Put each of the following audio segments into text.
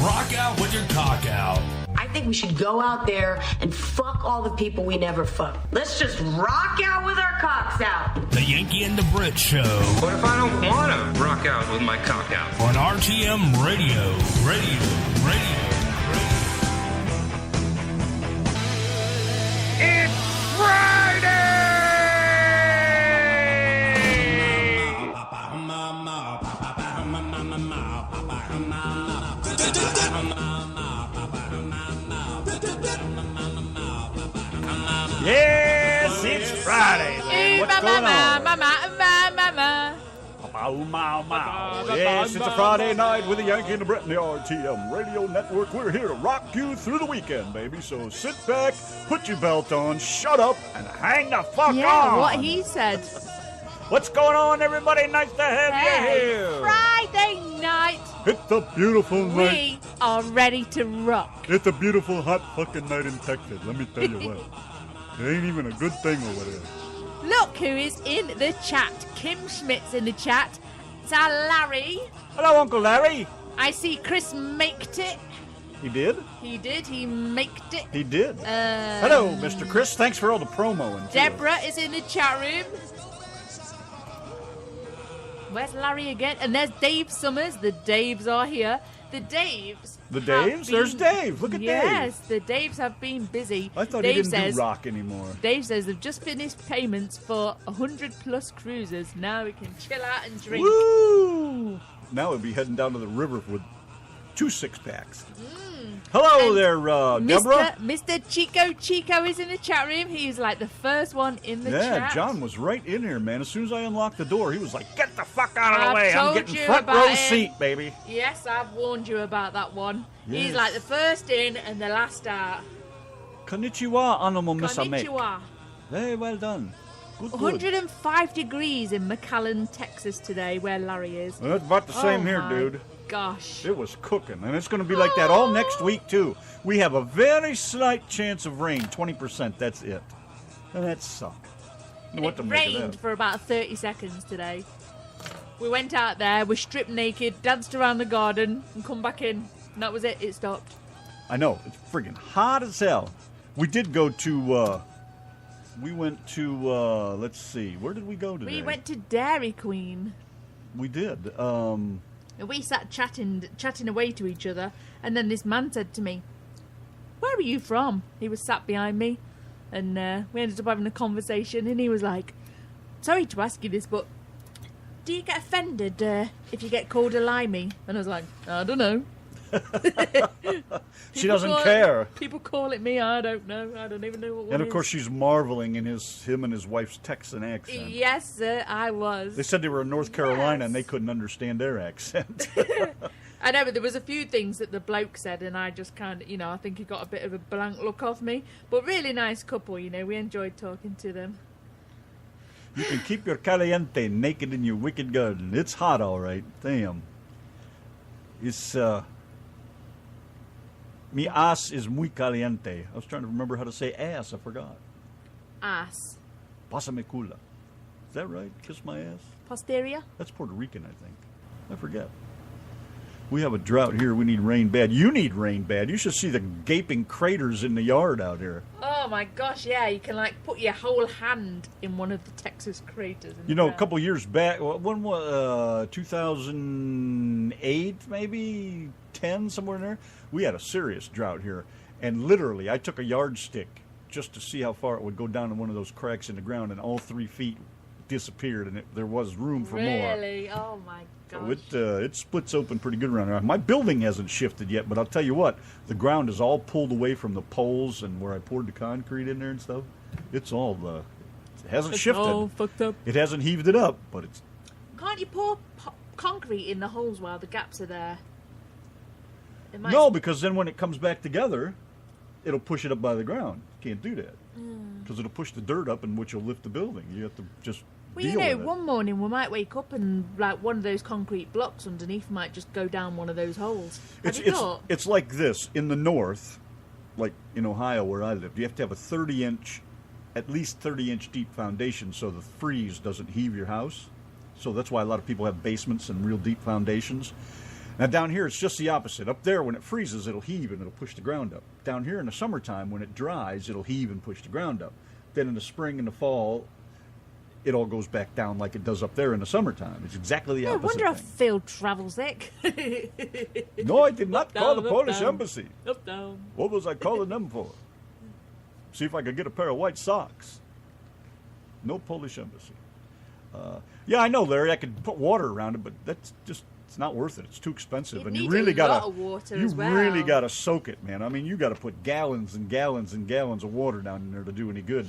Rock out with your cock out. I think we should go out there and fuck all the people we never fucked. Let's just rock out with our cocks out. The Yanki and the Brit Show. What if I don't want to rock out with my cock out? On RTM Radio. It's Friday! Yes, it's Friday. Man. What's going on? Yes, it's a Friday night with the Yanki and the Brit and the RTM Radio Network. We're here to rock you through the weekend, baby. So sit back, put your belt on, shut up, and hang the fuck on. Yeah, what he said. What's going on, everybody? Nice to have you here. Friday night. It's a beautiful night. We are ready to rock. It's a beautiful, hot fucking night in Texas. Let me tell you what. It ain't even a good thing over there. Look who is in the chat. Kim Schmidt's in the chat. It's our Larry. Hello, Uncle Larry. I see Chris maked it. He did? He did. He maked it. He did. Hello, Mr. Chris. Thanks for all the promo. And Deborah is in the chat room. Where's Larry again? And there's Dave Summers. The Daves are here. The Daves? There's Dave. Look at Dave. Yes, the Daves have been busy. I thought Dave he didn't do rock anymore. Dave says they've just finished payments for 100+ cruises. Now we can chill out and drink. Woo! Now we'll be heading down to the river with 2 six-packs. Hello and there, Deborah. Mr. Chico is in the chat room. He's like the first one in the chat. Yeah, John was right in here, man. As soon as I unlocked the door, he was like, get the fuck out of the way. I'm getting front row seat, baby. Yes, I've warned you about that one. Yes. He's like the first in and the last out. Konnichiwa, Anamo Misame. Konnichiwa. Very well done. Good. 105 degrees in McAllen, Texas today, where Larry is. Well, it's about the same here, dude. Gosh. It was cooking, and it's going to be like that all next week, too. We have a very slight chance of rain, 20%, that's it. And that sucks. It rained for about 30 seconds today. We went out there, we stripped naked, danced around the garden, and come back in. And that was it, it stopped. I know, it's friggin' hot as hell. We did go to, let's see, where did we go today? We went to Dairy Queen. We did, And we sat chatting away to each other, and then this man said to me, "Where are you from?" He was sat behind me, and we ended up having a conversation, and he was like, "Sorry to ask you this, but do you get offended if you get called a limey?" And I was like, "I don't know." She doesn't care. People call it me, I don't know. I don't even know what one And of is. course she's marveling in him and his wife's Texan accent. Yes, sir, I was. They said they were in North Carolina and they couldn't understand their accent. I know, but there was a few things that the bloke said, and I just kind of, I think he got a bit of a blank look off me. But really nice couple, we enjoyed talking to them. You can keep your caliente naked in your wicked garden. It's hot, all right. Damn. It's, mi ass is muy caliente. I was trying to remember how to say ass. I forgot. Ass. Pásame cula. Is that right? Kiss my ass? Posterior? That's Puerto Rican, I think. I forget. We have a drought here. We need rain bad. You need rain bad. You should see the gaping craters in the yard out here. Oh, my gosh, yeah. You can, put your whole hand in one of the Texas craters. A couple years back, when was 2008, maybe 10, somewhere in there, we had a serious drought here. And literally, I took a yardstick just to see how far it would go down in one of those cracks in the ground, and all 3 feet disappeared, and there was room for more. Really? Oh, my gosh. So it splits open pretty good around here. My building hasn't shifted yet, but I'll tell you what, the ground is all pulled away from the poles and where I poured the concrete in there and stuff. It's all, it hasn't shifted. It's all fucked up. It hasn't heaved it up, but it's... Can't you pour concrete in the holes while the gaps are there? No, because then when it comes back together, it'll push it up by the ground. You can't do that. Because it'll push the dirt up, and which will lift the building. You have to just deal with it. One morning we might wake up and one of those concrete blocks underneath might just go down one of those holes. It's like this. In the north, like in Ohio where I lived, you have to have at least 30-inch deep foundation so the freeze doesn't heave your house. So that's why a lot of people have basements and real deep foundations. Now down here it's just the opposite. Up there when it freezes it'll heave and it'll push the ground up. Down here in the summertime when it dries it'll heave and push the ground up. Then in the spring and the fall it all goes back down like it does up there in the summertime. It's exactly the opposite. I wonder how thing. Phil travels, Nick. No, I did not Up, call down, the up, Polish down. embassy. Up, down. What was I calling them for? See if I could get a pair of white socks. No Polish embassy. Yeah, I know, Larry. I could put water around it, but that's just, it's not worth it. It's too expensive. You And need you really a gotta, lot of water you as well. really gotta soak it, man. I mean, you gotta put gallons and gallons and gallons of water down in there to do any good.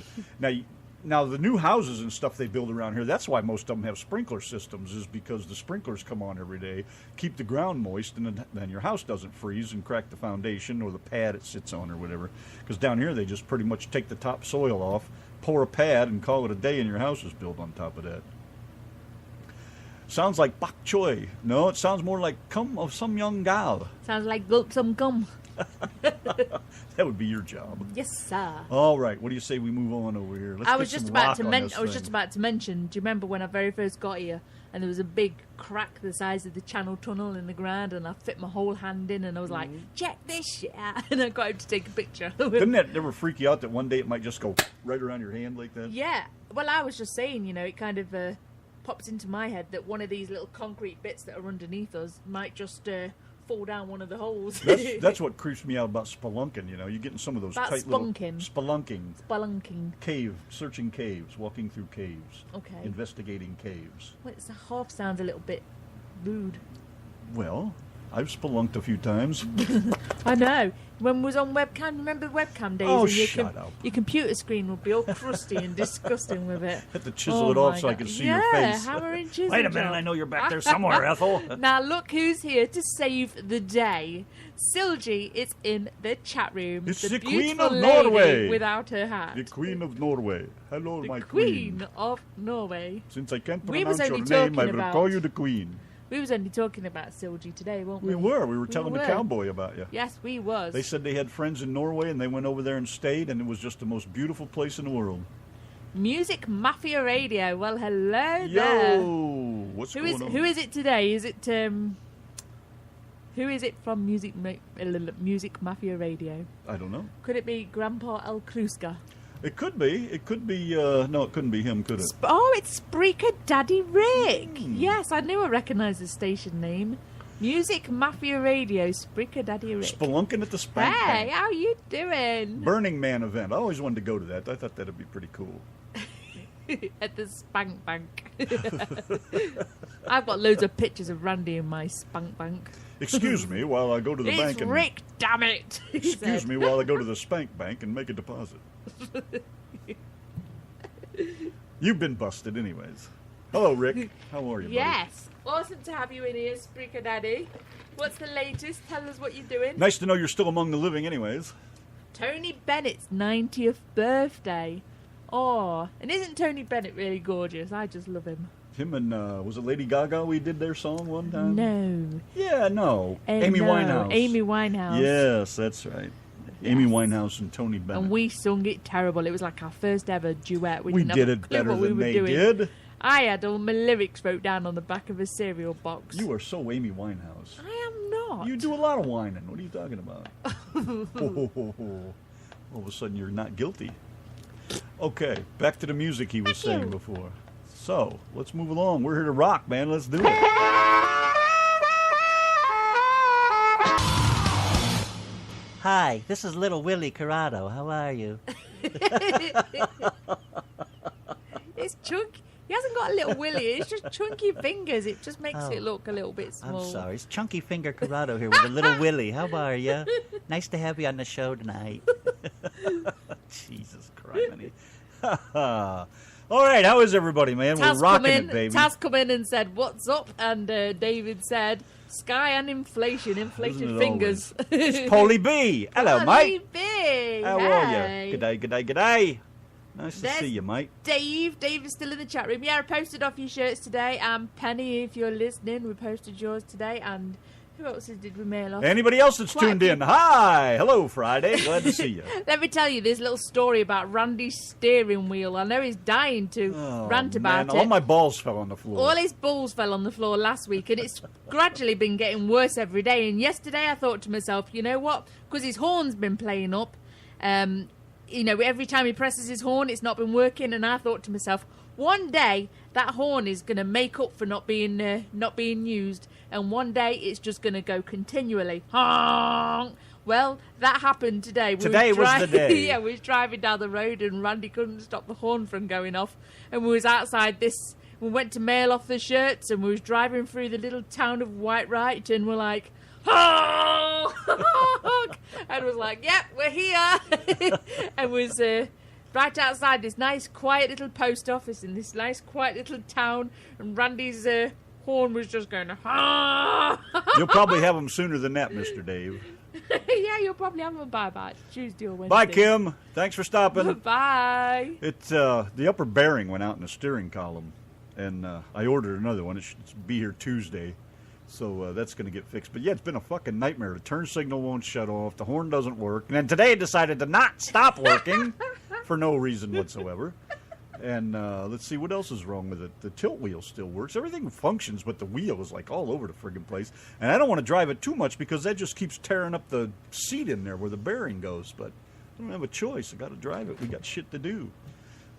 Now the new houses and stuff they build around here, that's why most of them have sprinkler systems, is because the sprinklers come on every day, keep the ground moist, and then your house doesn't freeze and crack the foundation or the pad it sits on or whatever. Because down here they just pretty much take the topsoil off, pour a pad, and call it a day, and your house is built on top of that. Sounds like bok choy. No, it sounds more like cum of some young gal. Sounds like gulp some gum. That would be your job. Yes, sir. All right, what do you say we move on over here? Let's I get was just some about rock to on mention. this I was thing. just about to mention. Do you remember when I very first got here, and there was a big crack the size of the Channel Tunnel in the ground, and I fit my whole hand in, and I was like, "Check this shit out," and I got him to take a picture. Didn't that ever freak you out that one day it might just go right around your hand like that? Yeah. Well, I was just saying, it kind of popped into my head that one of these little concrete bits that are underneath us might just fall down one of the holes. That's what creeps me out about spelunking. You're getting some of those About tight spunking. little spelunking, Spelunking. searching caves, walking through caves, Okay. investigating caves. Well, it's half sounds a little bit rude. Well, I've spelunked a few times. I know. When we was on webcam, remember webcam days? Oh, and your shut up. Your computer screen would be all crusty and disgusting with it. Had to chisel it off so I could see your face. Yeah, hammer and chisel. Wait a minute, job. I know you're back there somewhere, Ethel. Now look who's here to save the day. Silji is in the chat room. It's the the Queen beautiful of lady Norway. without her hat. The Queen of Norway. Hello, The my Queen of Norway. Since I can't We was pronounce your only name, I talking will about- call you the Queen. We was only talking about Silji today, weren't we? We were telling the were. cowboy about you. Yes, we was. They said they had friends in Norway, and they went over there and stayed, and it was just the most beautiful place in the world. Music Mafia Radio. Well, hello there. Yo, what's going on? Who is it today? Is it who is it from Music Mafia Radio? I don't know. Could it be Grandpa El Kluska? It could be. It could be. No, it couldn't be him, could it? It's Spreaker Daddy Rick. Hmm. Yes, I knew I recognised the station name. Music Mafia Radio, Spreaker Daddy Rick. Spelunking at the Spank Hey, Bank. how you doing? Burning Man event. I always wanted to go to that. I thought that'd be pretty cool. At the Spank Bank. I've got loads of pictures of Randy in my Spank Bank. Excuse me while I go to the It's bank and Rick, damn it! he excuse said. me while I go to the Spank Bank and make a deposit. You've been busted, anyways. Hello, Rick. How are you, buddy? Yes. Awesome to have you in here, Spreaker Daddy. What's the latest? Tell us what you're doing. Nice to know you're still among the living, anyways. Tony Bennett's 90th birthday. Oh, and isn't Tony Bennett really gorgeous? I just love him. Him and was it Lady Gaga? We did their song one time. No. Yeah, no. Amy Winehouse. Amy Winehouse. Yes, that's right. Amy Winehouse and Tony Bennett. And we sung it terrible. It was like our first ever duet. We didn't have did a it clue better what we than were they doing. did. I had all my lyrics wrote down on the back of a cereal box. You are so Amy Winehouse. I am not. You do a lot of whining. What are you talking about? All of a sudden, you're not guilty. Okay, back to the music he was saying before. So, let's move along. We're here to rock, man. Let's do it. Hi, this is Little Willie Corrado. How are you? It's chunky. He hasn't got a little willy. It's just chunky fingers. It just makes it look a little bit small. I'm sorry. It's Chunky Finger Corrado here with a Little Willie. How are you? Nice to have you on the show tonight. Jesus Christ. All right, how is everybody, man? We're rocking it, baby. Taz come in and said, "What's up?" And David said, "Sky and inflation, inflation it fingers." It's Polly B. Hello, mate. B. How are you? G'day, g'day, g'day. Nice to There's see you, mate. Dave is still in the chat room. Yeah, I posted off your shirts today. And Penny, if you're listening, we posted yours today. And Who else did we mail off? Anybody else that's Quite a tuned few. in? Hi. Hello, Friday. Glad to see you. Let me tell you this little story about Randy's steering wheel. I know he's dying to rant about Man, it. all my balls fell on the floor. All his balls fell on the floor last week, and it's gradually been getting worse every day. And yesterday I thought to myself, you know what? Because his horn's been playing up. Every time he presses his horn, it's not been working. And I thought to myself, one day that horn is going to make up for not being used. And one day it's just going to go continually. Honk! Well, that happened today. Today was the day. Yeah, we was driving down the road and Randy couldn't stop the horn from going off. And we was outside this. We went to mail off the shirts and we was driving through the little town of Whitewright and we're like, honk! And was like, yep, we're here. And was right outside this nice, quiet little post office in this nice, quiet little town. And Randy's horn was just going, honk! You'll probably have them sooner than that, Mr. Dave. Yeah, you'll probably have them by Tuesday or Wednesday. Bye, Kim. Thanks for stopping. Bye. It's the upper bearing went out in the steering column, and I ordered another one. It should be here Tuesday, so that's going to get fixed. But yeah, it's been a fucking nightmare. The turn signal won't shut off. The horn doesn't work. And then today it decided to not stop working for no reason whatsoever. And let's see, what else is wrong with it? The tilt wheel still works. Everything functions, but the wheel is like all over the friggin' place. And I don't want to drive it too much because that just keeps tearing up the seat in there where the bearing goes. But I don't have a choice. I got to drive it. We got shit to do.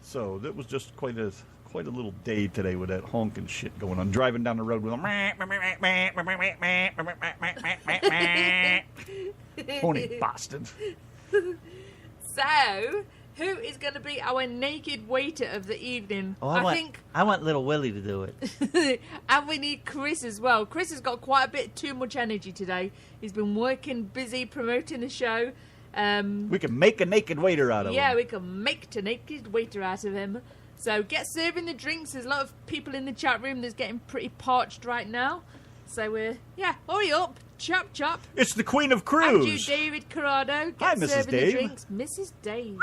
So that was just quite a little day today with that honking shit going on. Driving down the road with a pony bastard. So, who is going to be our naked waiter of the evening? Oh, I want little Willie to do it. And we need Chris as well. Chris has got quite a bit too much energy today. He's been working, busy, promoting the show. We can make a naked waiter out of him. Yeah, we can make a naked waiter out of him. So get serving the drinks. There's a lot of people in the chat room that's getting pretty parched right now. So, hurry up. Chop, chop. It's the Queen of And you, Cruise. David Corrado. Get Hi, Mrs. serving Dave. the drinks. Mrs. Dave.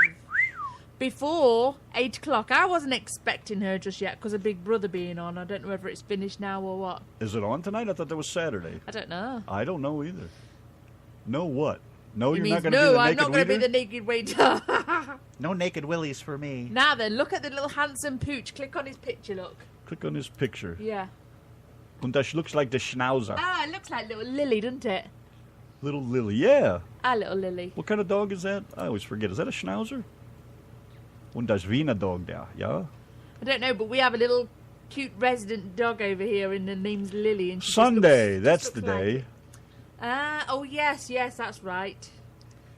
Before 8 o'clock. I wasn't expecting her just yet because of Big Brother being on. I don't know whether it's finished now or what. Is it on tonight? I thought that was Saturday. I don't know. I don't know either. No what? No, He you're means, not going to be the no, I'm naked not going to be waiter? the naked waiter. No naked Willies for me. Now then, look at the little handsome pooch. Click on his picture, look. Click on his picture. Yeah. And that looks like the schnauzer. Ah, it looks like little Lily, doesn't it? Little Lily, yeah. Ah, little Lily. What kind of dog is that? I always forget. Is that a schnauzer? Und das Wiener dog there, yeah? I don't know, but we have a little cute resident dog over here, and the name's Lily. And she just Sunday, looks- that's just the looks like- day. Oh yes, that's right.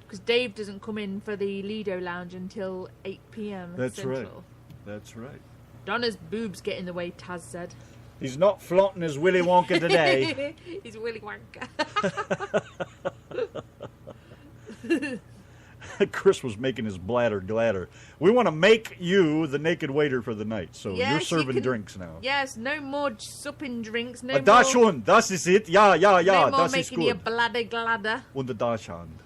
Because Dave doesn't come in for the Lido Lounge until 8 p.m. That's Central. right. That's right. Donna's boobs get in the way, Taz said. He's not flaunting his Willy Wonka today. He's Willy Wonka. Chris was making his bladder gladder. We want to make you the naked waiter for the night, so you're Yes, you serving can- drinks now. Yes, no more supping drinks. No Das more, schon, das ist it. Ja, no more das ist making your gut. bladder gladder. Und the Dachshund.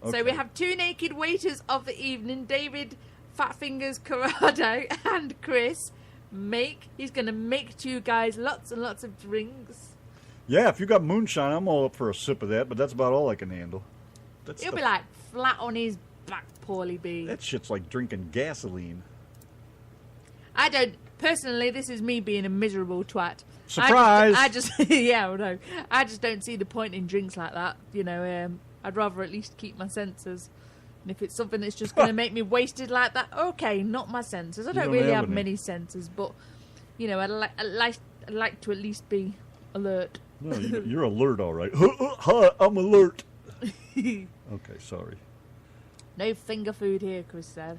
So we have two naked waiters of the evening, David Fatfingers Corrado and Chris. He's going to make you guys lots and lots of drinks. Yeah, if you got moonshine, I'm all up for a sip of that, but that's about all I can handle. That's He'll the- be like flat on his back, poorly be. That shit's like drinking gasoline. Personally, this is me being a miserable twat. Surprise! I just yeah, no. I just don't see the point in drinks like that. You know, I'd rather at least keep my senses. And if it's something that's just going to make me wasted like that, okay, not my senses. I don't don't really have have any. many senses, but you know, I'd like to at least be alert. No, you're alert, all right. Hi, I'm alert. Okay, sorry. No finger food here, Chris said.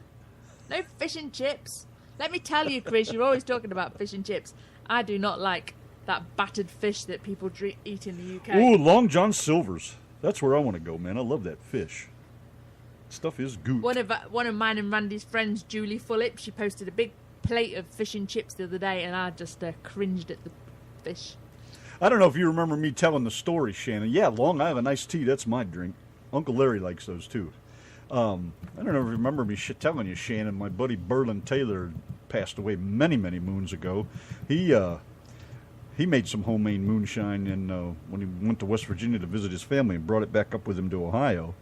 No fish and chips. Let me tell you, Chris, you're always talking about fish and chips. I do not like that battered fish that people eat in the UK. Ooh, Long John Silver's. That's where I want to go, man. I love that fish. Stuff is good. One of mine and Randy's friends, Julie Fullip, she posted a big plate of fish and chips the other day, and I just cringed at the fish. I don't know if you remember me telling the story, Shannon. Yeah, Long Island iced tea, that's my drink. Uncle Larry likes those, too. I don't know if you remember me telling you, Shannon. My buddy Berlin Taylor passed away many, many moons ago. He he made some homemade moonshine when he went to West Virginia to visit his family and brought it back up with him to Ohio.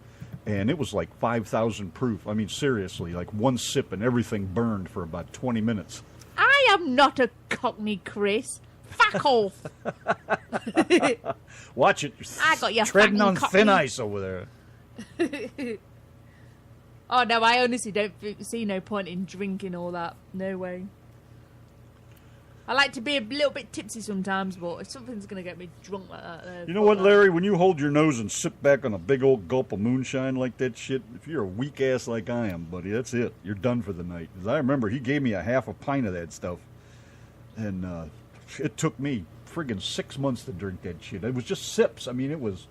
And it was like 5,000 proof. I mean, seriously, like one sip and everything burned for about 20 minutes. I am not a Cockney, Chris. Fuck off. Watch it. I got your treading on fucking thin Cockney. ice over there. Oh, no, I honestly don't see no point in drinking all that. No way. I like to be a little bit tipsy sometimes, but if something's going to get me drunk like that... You know what, Larry? When you hold your nose and sip back on a big old gulp of moonshine like that shit, if you're a weak ass like I am, buddy, that's it. You're done for the night. 'Cause I remember he gave me a half a pint of that stuff. And it took me friggin' 6 months to drink that shit. It was just sips. I mean, it was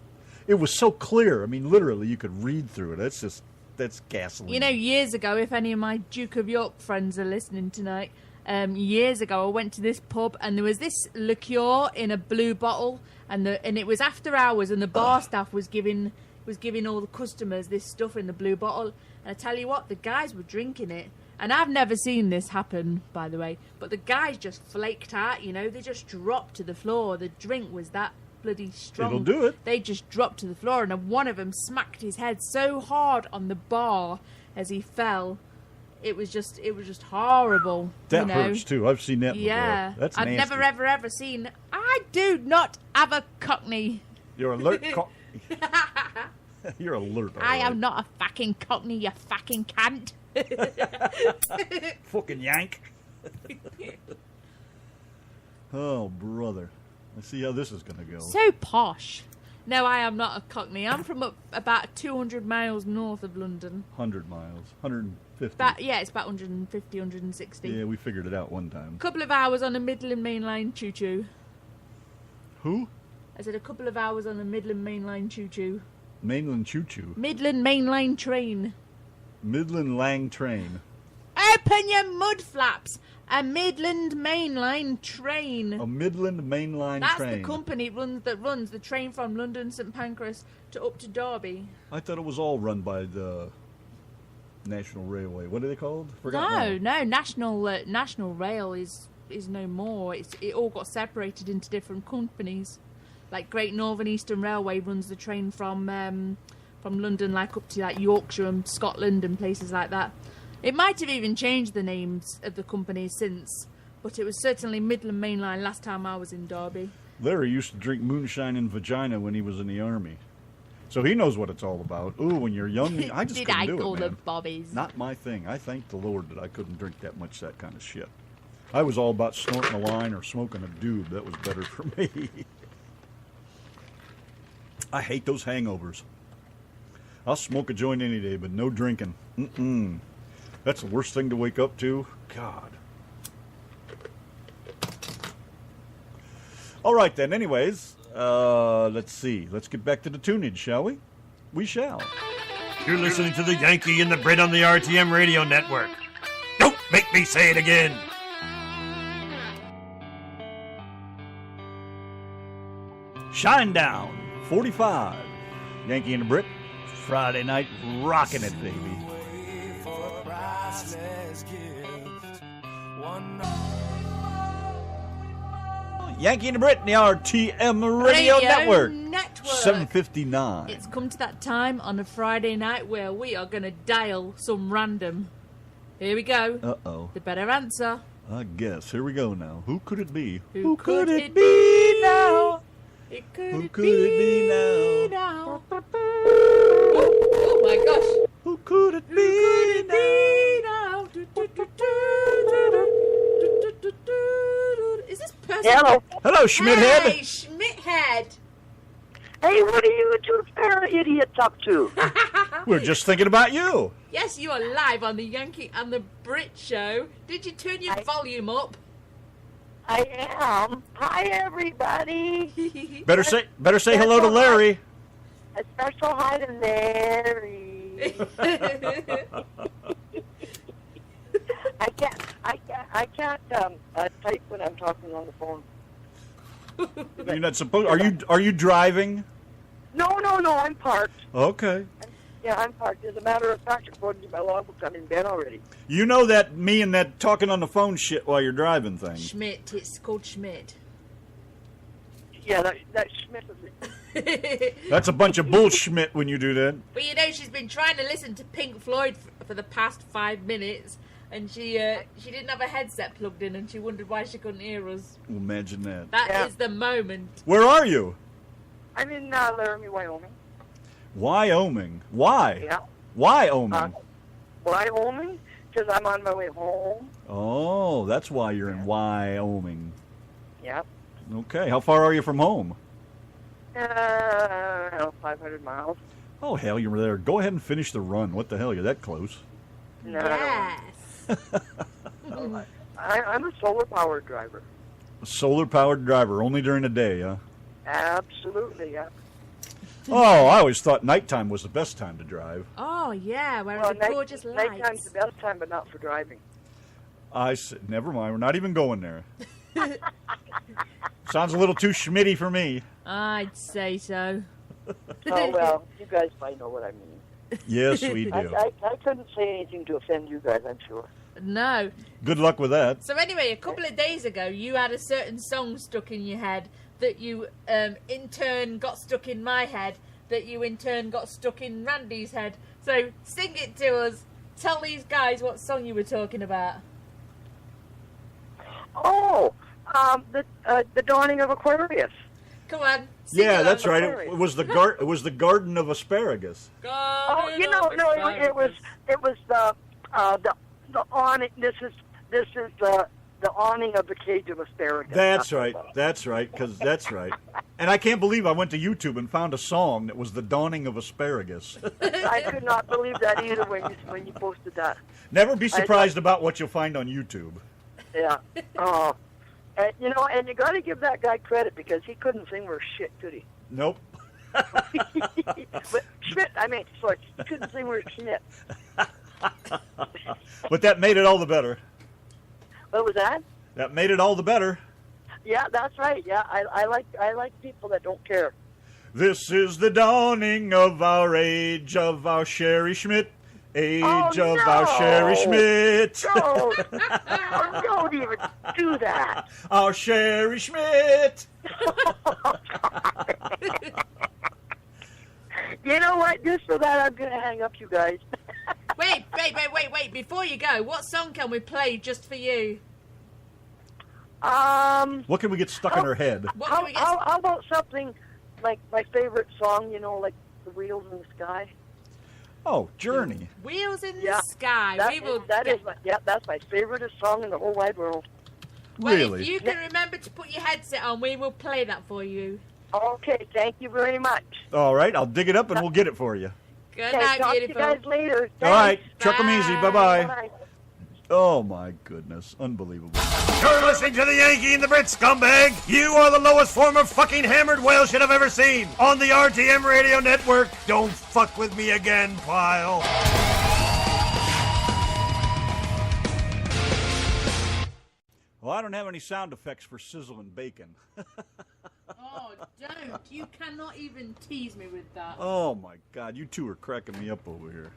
so clear. I mean, literally, you could read through it. That's gasoline. You know, years ago, if any of my Duke of York friends are listening tonight... years ago, I went to this pub and there was this liqueur in a blue bottle, and it was after hours, and the bar staff was giving all the customers this stuff in the blue bottle. And I tell you what, the guys were drinking it, and I've never seen this happen, by the way. But the guys just flaked out, you know, they just dropped to the floor. The drink was that bloody strong. It'll do it. They just dropped to the floor, and then one of them smacked his head so hard on the bar as he fell. It was just horrible. That you know? hurts too. I've seen that before. Yeah, That's I've nasty. never ever seen. I do not have a Cockney. You're alert. You're alert. All I right. am not a fucking Cockney, you fucking cunt. Fucking yank. Oh, brother. Let's see how this is going to go. So posh. No, I am not a Cockney. I'm from about 200 miles north of London. 100 miles. 150. It's about 150, 160. Yeah, we figured it out one time. Couple of hours on a Midland Main Line choo-choo. Who? I said a couple of hours on a Midland Main Line choo-choo. Mainland choo-choo. Midland Main Line train. Midland Lang train. Open your mud flaps. A Midland Mainline train. A Midland mainline That's train. the company that runs the train from London St Pancras to up to Derby. I thought it was all run by the National Railway. What are they called? Forgot now. No, National Rail is no more. It all got separated into different companies. Like Great Northern Eastern Railway runs the train from London, like up to like Yorkshire and Scotland and places like that. It might have even changed the names of the companies since, but it was certainly Midland Mainline last time I was in Derby. Larry used to drink moonshine in vagina when he was in the army. So he knows what it's all about. Ooh, when you're young, I just Did couldn't I do call it, them man. bobbies? Not my thing. I thank the Lord that I couldn't drink that much that kind of shit. I was all about snorting a line or smoking a doob. That was better for me. I hate those hangovers. I'll smoke a joint any day, but no drinking. Mm-mm. That's the worst thing to wake up to. God. All right, then. Anyways, let's see. Let's get back to the tunage, shall we? We shall. You're listening to the Yankee and the Brit on the RTM radio network. Don't make me say it again. Shinedown 45. Yankee and the Brit. Friday night, rocking it, baby. Yankee and the Brit, the RTM Radio Network. 7:59. It's come to that time on a Friday night where we are going to dial some random. Here we go. Uh-oh. The better answer. I guess. Here we go now. Who could it be? Who could it be now? Who could it be now? Oh my gosh. Who could it be now? Is this person? Hello. Hello, Schmidthead. Hey, Schmidthead. Hey, what are you two pair of idiots up to? We're just thinking about you. Yes, you are live on the Yankee and the Brit show. Did you turn your volume up? I am. Hi, everybody. Better say hello to Larry. A special hi to Larry. I can't type when I'm talking on the phone. You're not supposed. Are you driving? No, I'm parked. Okay. Yeah, I'm parked. As a matter of fact, according to my logbook, I'm in bed already. You know that me and that talking on the phone shit while you're driving thing. Schmidt. It's called Schmidt. Yeah, that Schmidt is That's a bunch of bullshit when you do that. But you know, she's been trying to listen to Pink Floyd for the past 5 minutes, and she didn't have a headset plugged in, and she wondered why she couldn't hear us. Imagine that. That is the moment. Where are you? I'm in Laramie, Wyoming. Wyoming. Why? Yeah. Wyoming. Wyoming? Because I'm on my way home. Oh, that's why you're in Wyoming. Yeah. Okay. How far are you from home? 500 miles. Oh, hell, you're there. Go ahead and finish the run. What the hell? You're that close. No, Yes. I'm a solar-powered driver. A solar-powered driver, only during the day, huh? Absolutely, yeah. Oh, I always thought nighttime was the best time to drive. Oh, yeah, where Well, the gorgeous nighttime's lights. the best time, but not for driving. I said, never mind. We're not even going there. Sounds a little too schmitty for me. I'd say so. Oh, well, you guys might know what I mean. Yes, we do. I couldn't say anything to offend you guys, I'm sure. No. Good luck with that. So anyway, a couple of days ago, you had a certain song stuck in your head that you in turn got stuck in my head, that you in turn got stuck in Randy's head. So sing it to us. Tell these guys what song you were talking about. Oh, the dawning of Aquarius. Come on. Sing Yeah, along. that's right. It was the Garden of Asparagus. Oh, you know, no, it was the awning. This is the awning of the cage of asparagus. That's right. That's right. Because that's right. And I can't believe I went to YouTube and found a song that was the Dawning of Asparagus. I could not believe that either when you posted that. Never be surprised about what you'll find on YouTube. Yeah. Oh. And, you know, and you got to give that guy credit because he couldn't sing worth shit, could he? Nope. But Schmidt, sorry, he couldn't sing worth Schmidt. But that made it all the better. What was that? That made it all the better. Yeah, that's right. Yeah, I like people that don't care. This is the dawning of our age of our Sherry Schmidt. Age of our Sherry Schmidt. Don't even do that. Our Sherry Schmidt. You know what? Just for that, I'm going to hang up, you guys. Wait. Before you go, what song can we play just for you? What can we get stuck in her head? What can we get? How about something like my favorite song, you know, like The Wheels in the Sky? Oh, Journey. Wheels in the Sky. That's my favorite song in the whole wide world. Well, Really? if you can remember to put your headset on, we will play that for you. Okay, thank you very much. All right, I'll dig it up and we'll get it for you. Good Okay, night, talk to you beautiful. guys later. All right, Thanks. chuck 'em easy. Bye. Bye-bye. Bye. Oh, my goodness. Unbelievable. You're listening to the Yankee and the Brit, scumbag. You are the lowest form of fucking hammered whale shit I've ever seen. On the RTM radio network. Don't fuck with me again, pile. Well, I don't have any sound effects for sizzling bacon. Oh, don't. You cannot even tease me with that. Oh, my God. You two are cracking me up over here.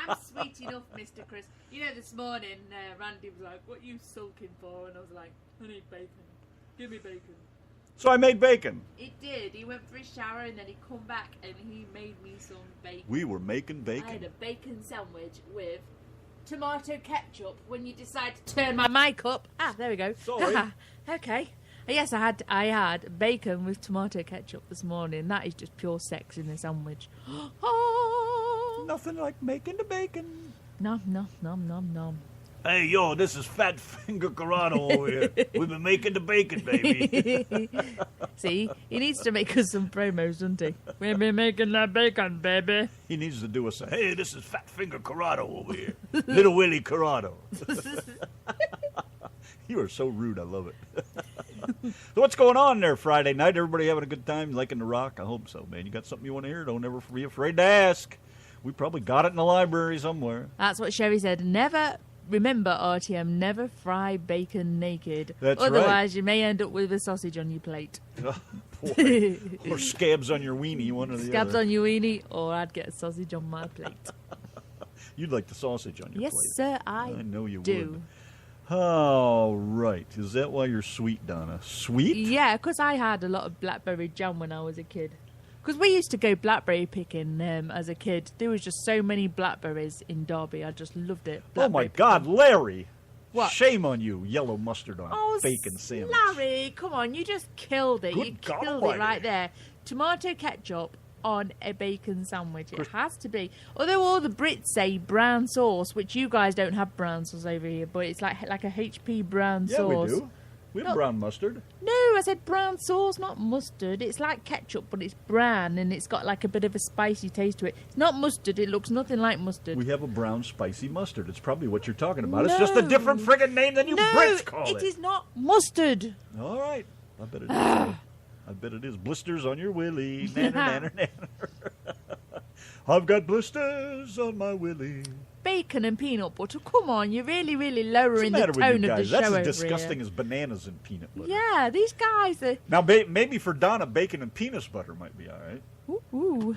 I'm sweet enough, Mr. Chris. You know, this morning, Randy was like, what are you sulking for? And I was like, I need bacon. Give me bacon. So I made bacon. He did. He went for his shower and then he come back and he made me some bacon. We were making I had bacon. a bacon sandwich with tomato ketchup. When you decide to turn my mic up. Ah, there we go. Sorry. Okay. Yes, I had bacon with tomato ketchup this morning. That is just pure sex in a sandwich. Oh. Nothing like making the bacon. Nom, nom, nom, nom, nom. Hey, yo, this is Fat Finger Corrado over here. We've been making the bacon, baby. See, he needs to make us some promos, doesn't he? We've been making that bacon, baby. He needs to do us a... Hey, this is Fat Finger Corrado over here. Little Willie Corrado. You are so rude. I love it. So what's going on there Friday night? Everybody having a good time, liking the rock? I hope so, man. You got something you want to hear? Don't ever be afraid to ask. We probably got it in the library somewhere. That's what Sherry said. Remember, RTM, never fry bacon naked. That's Otherwise, you may end up with a sausage on your plate. Oh, boy. Or scabs on your weenie, one or the Scabs other. on your weenie, or I'd get a sausage on my plate. You'd like the sausage on your Yes, plate. sir, I know you do. would. Oh, right. Is that why you're sweet, Donna? Sweet? Yeah, because I had a lot of blackberry jam when I was a kid. Because we used to go blackberry picking as a kid. There was just so many blackberries in Derby. I just loved it. Oh, my Blackberry God, picking. Larry. What? Shame on you, yellow mustard on Oh, bacon sandwich. Larry, come on. You just killed it. Good You God killed almighty. it right there. Tomato ketchup on a bacon sandwich. It has to be. Although all the Brits say brown sauce, which you guys don't have brown sauce over here, but it's like a HP brown Yeah, sauce. we do. We have No. brown mustard. No, I said brown sauce, not mustard. It's like ketchup, but it's brown and it's got like a bit of a spicy taste to it. It's not mustard. It looks nothing like mustard. We have a brown spicy mustard. It's probably what you're talking about. It's just a No. different friggin' name than you no, Brits call it. it is not mustard. All right. I bet it is. I bet it is. Blisters on your willy. Nanner, nanner, nanner. I've got blisters on my willy. Bacon and peanut butter. Come on, you're really, really What's lowering the matter with tone you of the guys? show That's over as disgusting here. as bananas and peanut butter. Yeah, these guys are. Now, maybe for Donna, bacon and peanut butter might be all right. Ooh.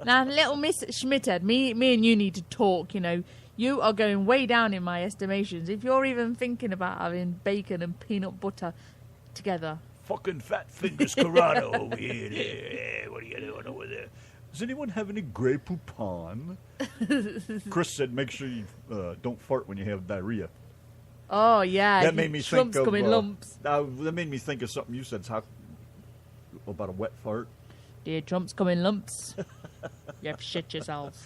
Now, little Miss Schmitthead, me and you need to talk. You know, you are going way down in my estimations. If you're even thinking about having bacon and peanut butter together. Fucking fat fingers Corrado over here. What are you doing over there? Does anyone have any Grey Poupon? Chris said, make sure you don't fart when you have diarrhea. Oh yeah, That made me think Trump's of come in lumps. that made me think of something you said. How about a wet fart? Dear Trump's come in lumps. You have to shit yourselves.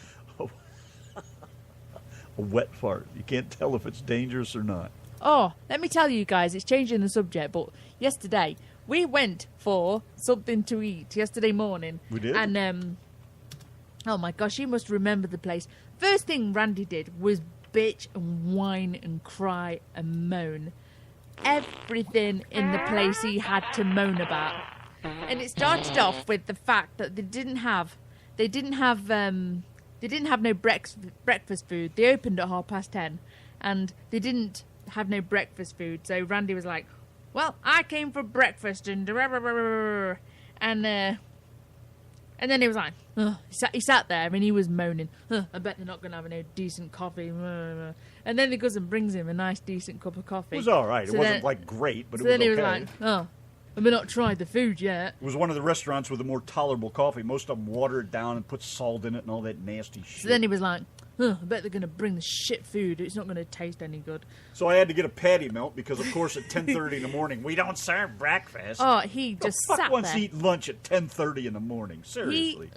A wet fart. You can't tell if it's dangerous or not. Oh, let me tell you guys, it's changing the subject, but yesterday we went for something to eat yesterday morning. We did? And, oh my gosh, you must remember the place. First thing Randy did was bitch and whine and cry and moan. Everything in the place he had to moan about. And it started off with the fact that they didn't have no breakfast food. They opened at 10:30 and they didn't have no breakfast food. So Randy was like, well, I came for breakfast and then he was like, he sat there and he was moaning, I bet they're not going to have no decent coffee. And then he goes and brings him a nice decent cup of coffee. It was all right. So it wasn't then- like great, but so it was then okay. he was like, oh, I've not tried the food yet. It was one of the restaurants with a more tolerable coffee. Most of them water it down and put salt in it and all that nasty shit. So then he was like, I bet they're going to bring the shit food. It's not going to taste any good. So I had to get a patty melt because, of course, at 10:30 in the morning, we don't serve breakfast. Oh, he The just fuck sat wants there. to eat lunch at 10:30 in the morning? He, Seriously.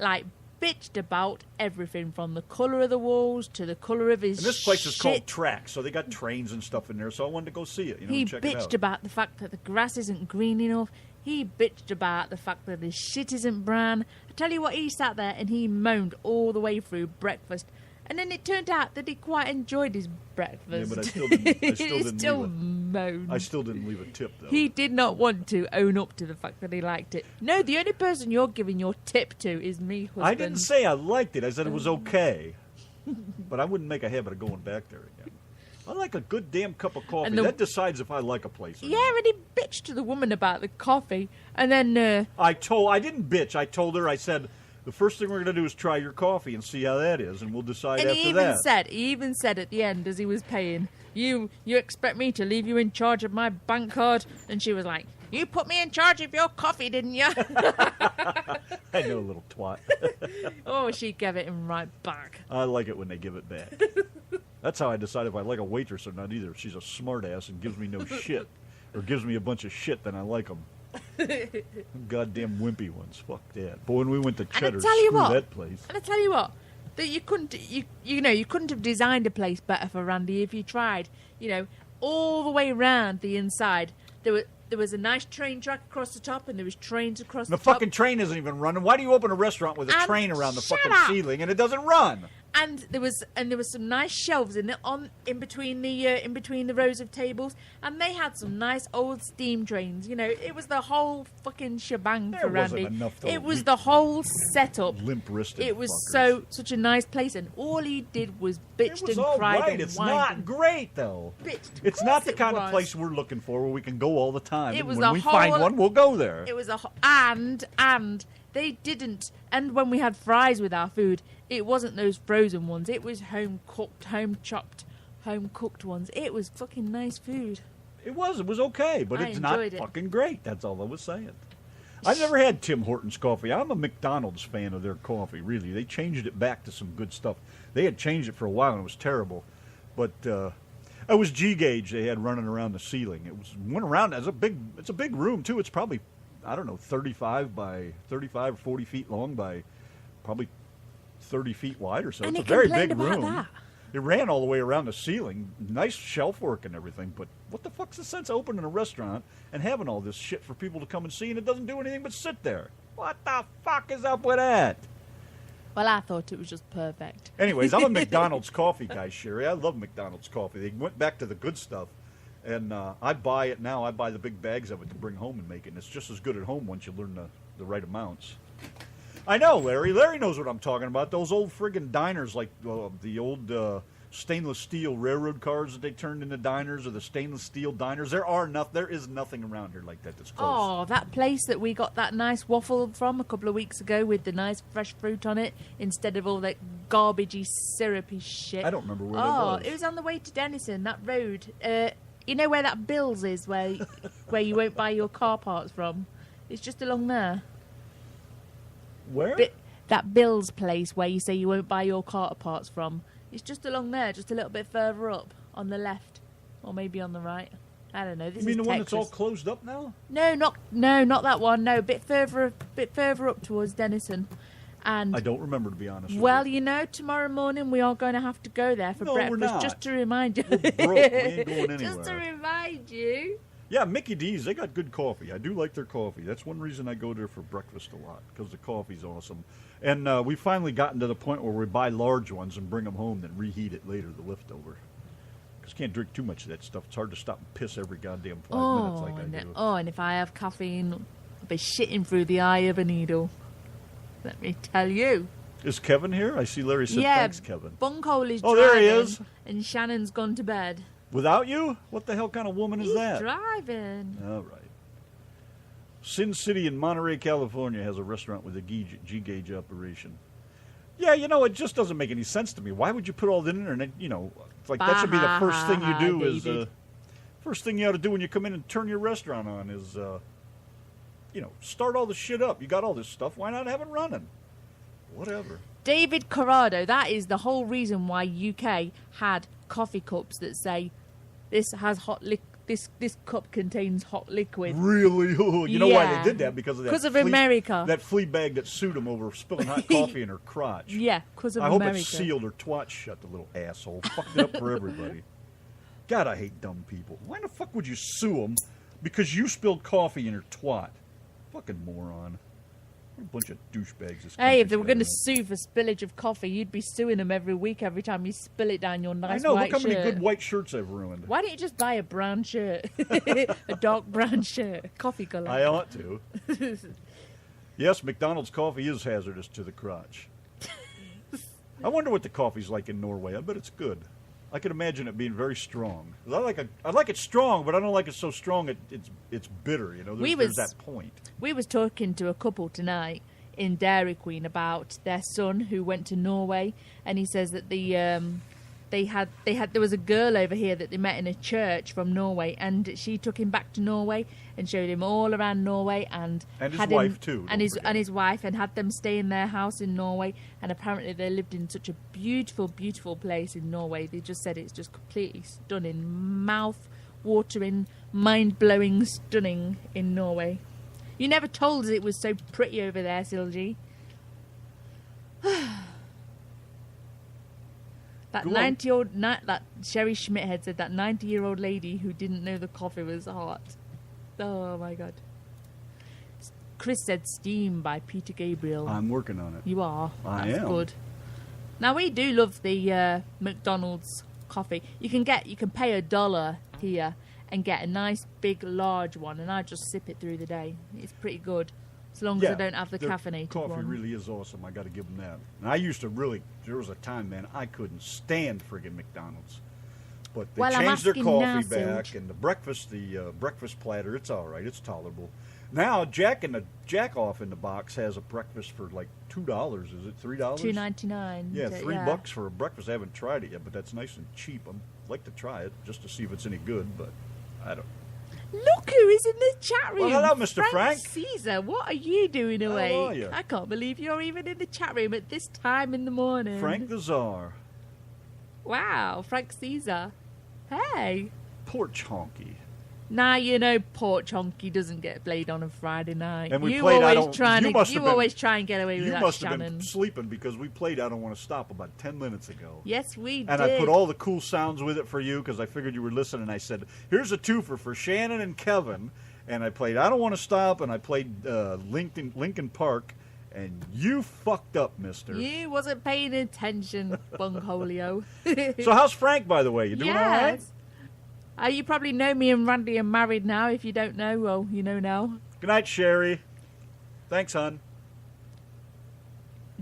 bitched about everything from the colour of the walls to the colour of his And this place is shit. called Track, so they got trains and stuff in there. So I wanted to go see it. He check it bitched out. about the fact that the grass isn't green enough. He bitched about the fact that his shit isn't brown. I tell you what, he sat there and he moaned all the way through breakfast. And then it turned out that he quite enjoyed his breakfast. Yeah, but I still didn't. I still He didn't still leave moaned. I still didn't leave a tip though. He did not want to own up to the fact that he liked it. No, the only person you're giving your tip to is me, husband. I didn't say I liked it. I said it was okay, but I wouldn't make a habit of going back there again. I like a good damn cup of coffee. And the- That decides if I like a place. Or Yeah, not. and he bitched to the woman about the coffee. And then, I didn't bitch. I told her. I said the first thing we're going to do is try your coffee and see how that is, and we'll decide and after he that. even said at the end as he was paying, you expect me to leave you in charge of my bank card? And she was like, you put me in charge of your coffee, didn't you? I know, a little twat. Oh, she gave it him right back. I like it when they give it back. That's how I decide if I like a waitress or not either. If she's a smartass and gives me no shit, or gives me a bunch of shit, then I like them. Goddamn wimpy ones. Fuck that. But when we went to Cheddar's, tell you screw what, that place. And I tell you what, that you couldn't have designed a place better for Randy if you tried. You know, all the way around the inside, there was a nice train track across the top, and there was trains across The the top. fucking train isn't even running. Why do you open a restaurant with a And train around the shut fucking up. ceiling and it doesn't run? And there was some nice shelves in between the rows of tables, and they had some nice old steam trains. You know, it was the whole fucking shebang There for wasn't Randy. enough to It was reach the whole setup. Limp-wristed It was fuckers. such a nice place, and all he did was It bitched was and all cried right. and It's whined not and great though. bitched. It's Of not course the it kind of was. place we're looking for where we can go all the time. It And was when the we find whole- one, we'll go there. It was and they didn't. And when we had fries with our food, it wasn't those frozen ones. It was home cooked, home chopped home cooked ones. It was fucking nice food. It was okay, but I it's not enjoyed it. fucking great. That's all I was saying. I've never had Tim Hortons coffee. I'm a McDonald's fan of their coffee, really. They changed it back to some good stuff. They had changed it for a while, and it was terrible. But it was G-gauge they had running around the ceiling. Went around. It's a big room, too. It's probably, I don't know, 35 or 40 feet long by probably 30 feet wide or so. And it's a they very complained big about room. that. It ran all the way around the ceiling. Nice shelf work and everything, but what the fuck's the sense of opening a restaurant and having all this shit for people to come and see, and it doesn't do anything but sit there? What the fuck is up with that? Well, I thought it was just perfect. Anyways, I'm a McDonald's coffee guy, Sherry. I love McDonald's coffee. They went back to the good stuff, and I buy it now. I buy the big bags of it to bring home and make it, and it's just as good at home once you learn the right amounts. I know, Larry. Larry knows what I'm talking about. Those old friggin' diners, like the old stainless steel railroad cars that they turned into diners, or the stainless steel diners. There is nothing around here like that that's close. Oh, that place that we got that nice waffle from a couple of weeks ago with the nice fresh fruit on it instead of all that garbagey, syrupy shit. I don't remember where that was. Oh, it was on the way to Denison, that road. You know where that Bill's is, where you won't buy your car parts from? It's just along there. Where? That Bill's place where you say you won't buy your car parts from. It's just along there, just a little bit further up, on the left, or maybe on the right. I don't know. This You mean is the one Texas. that's all closed up now? No, not that one. No, a bit further up towards Denison. And I don't remember, to be honest with well, you. you know, tomorrow morning we are going to have to go there for No, we're breakfast, not. just to remind you. We're broke. We ain't going anywhere. Just to remind you. Yeah, Mickey D's, they got good coffee. I do like their coffee. That's one reason I go there for breakfast a lot, because the coffee's awesome. And we finally gotten to the point where we buy large ones and bring them home, then reheat it later, the leftover. Because can't drink too much of that stuff. It's hard to stop and piss every goddamn 5 minutes like I do. Oh, and if I have caffeine, I'll be shitting through the eye of a needle. Let me tell you. Is Kevin here? I see Larry said thanks, Kevin. Bunghole is Oh, driving. there he is. And Shannon's gone to bed. Without you? What the hell kind of woman is He's that? driving. All right. Sin City in Monterey, California has a restaurant with a G-gauge operation. Yeah, you know, it just doesn't make any sense to me. Why would you put all that in there? And, you know, it's like that should be the first thing you do is... David. First thing you ought to do when you come in and turn your restaurant on is, you know, start all the shit up. You got all this stuff. Why not have it running? Whatever. David Corrado, that is the whole reason why UK had coffee cups that say, this has this cup contains hot liquid. Really? You know why Yeah. they did that? Because of that. Because of America. That flea bag that sued him over spilling hot coffee in her crotch. Yeah, because of I hope America. it sealed her twat shut, the little asshole. Fucked it up for everybody. God, I hate dumb people. Why the fuck would you sue them because you spilled coffee in her twat? Fucking moron. What a bunch of douchebags. This Hey, if country's they were going to got. sue for spillage of coffee, you'd be suing them every week every time you spill it down your nice I know. white Look how shirt. many good white shirts I've ruined. Why don't you just buy a brown shirt? A dark brown shirt. Coffee colour. I ought to. Yes, McDonald's coffee is hazardous to the crotch. I wonder what the coffee's like in Norway. I bet it's good. I could imagine it being very strong. I like it strong, but I don't like it so strong it's bitter. You know, there's that point. We was talking to a couple tonight in Dairy Queen about their son who went to Norway, and he says that there was a girl over here that they met in a church from Norway, and she took him back to Norway and showed him all around Norway, and his had wife, him, too, and don't forget. his wife, and had them stay in their house in Norway. And apparently they lived in such a beautiful, beautiful place in Norway. They just said it's just completely stunning, mouth-watering, mind-blowing, stunning in Norway. You never told us it was so pretty over there, Silgy. That Go on. 90-year-old, that Sherry Schmidthead said that 90-year-old lady who didn't know the coffee was hot. Oh my God. Chris said Steam by Peter Gabriel. I'm working on it. You are. I That's am. good. Now we do love the McDonald's coffee. You can pay $1 here and get a nice big large one, and I just sip it through the day. It's pretty good, as long as I don't have the their caffeinated coffee one. really is awesome. I got to give them that. And I used to really. There was a time, man, I couldn't stand friggin' McDonald's. But they Well, I'm changed their asking coffee now, back, Silge. and the breakfast platter. It's all right. It's tolerable. Now, Jack Off in the Box has a breakfast for like $2. Is it $3? $2.99. Yeah, $3 for a breakfast. I haven't tried it yet, but that's nice and cheap. I'd like to try it just to see if it's any good, but I don't. Look who is in the chat room. Well, hello, Mr. Frank. Caesar, what are you doing awake? How are you? I can't believe you're even in the chat room at this time in the morning. Frank the Czar. Wow, Frank Caesar. Hey. Porch honky. Nah, you know Porch honky doesn't get played on a Friday night. And we you played always try and get away with you that, must have Shannon. been sleeping because we played I Don't Want to Stop about 10 minutes ago. Yes, we did. And I put all the cool sounds with it for you because I figured you were listening. I said, here's a twofer for Shannon and Kevin. And I played I Don't Want to Stop, and I played Lincoln Park. And you fucked up, mister. You wasn't paying attention, Bungholio. So how's Frank, by the way? You doing all right? You probably know me and Randy are married now. If you don't know, well, you know now. Good night, Sherry. Thanks, hon.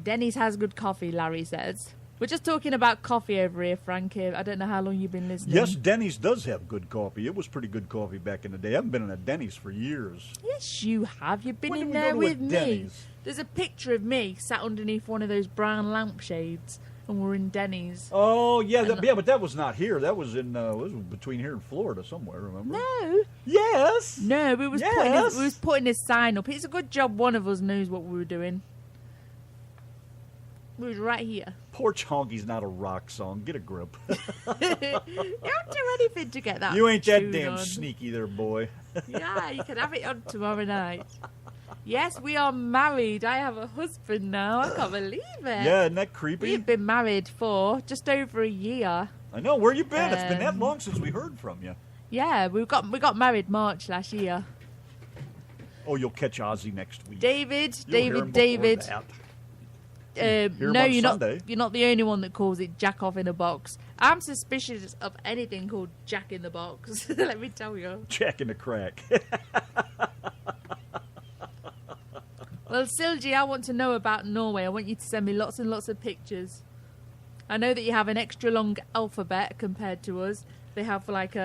Denny's has good coffee, Larry says. We're just talking about coffee over here, Frank. I don't know how long you've been listening. Yes, Denny's does have good coffee. It was pretty good coffee back in the day. I haven't been in a Denny's for years. Yes, you have. You've been When in did we there go to a with me. Denny's? There's a picture of me sat underneath one of those brown lampshades, and we're in Denny's. Oh, yeah, but that was not here. That was in it was between here and Florida somewhere, remember? No. Yes. No, we was Yes. putting a sign up. It's a good job one of us knows what we were doing. We was right here. Porch Honky's not a rock song. Get a grip. You don't do anything to get that. You ain't that tune damn on. sneaky there, boy. Yeah, you can have it on tomorrow night. Yes, we are married. I have a husband now. I can't believe it. Yeah, isn't that creepy? We've been married for just over a year. I know. Where you been? It's been that long since we heard from you. Yeah, we got married March last year. Oh, you'll catch Ozzy next week. David. You'll hear him before that. Hear him No, on you're Sunday. not the only one that calls it Jack Off in a Box. I'm suspicious of anything called Jack in the Box. Let me tell you. Jack in the Crack. Well, Silji, I want to know about Norway. I want you to send me lots and lots of pictures. I know that you have an extra long alphabet compared to us. They have like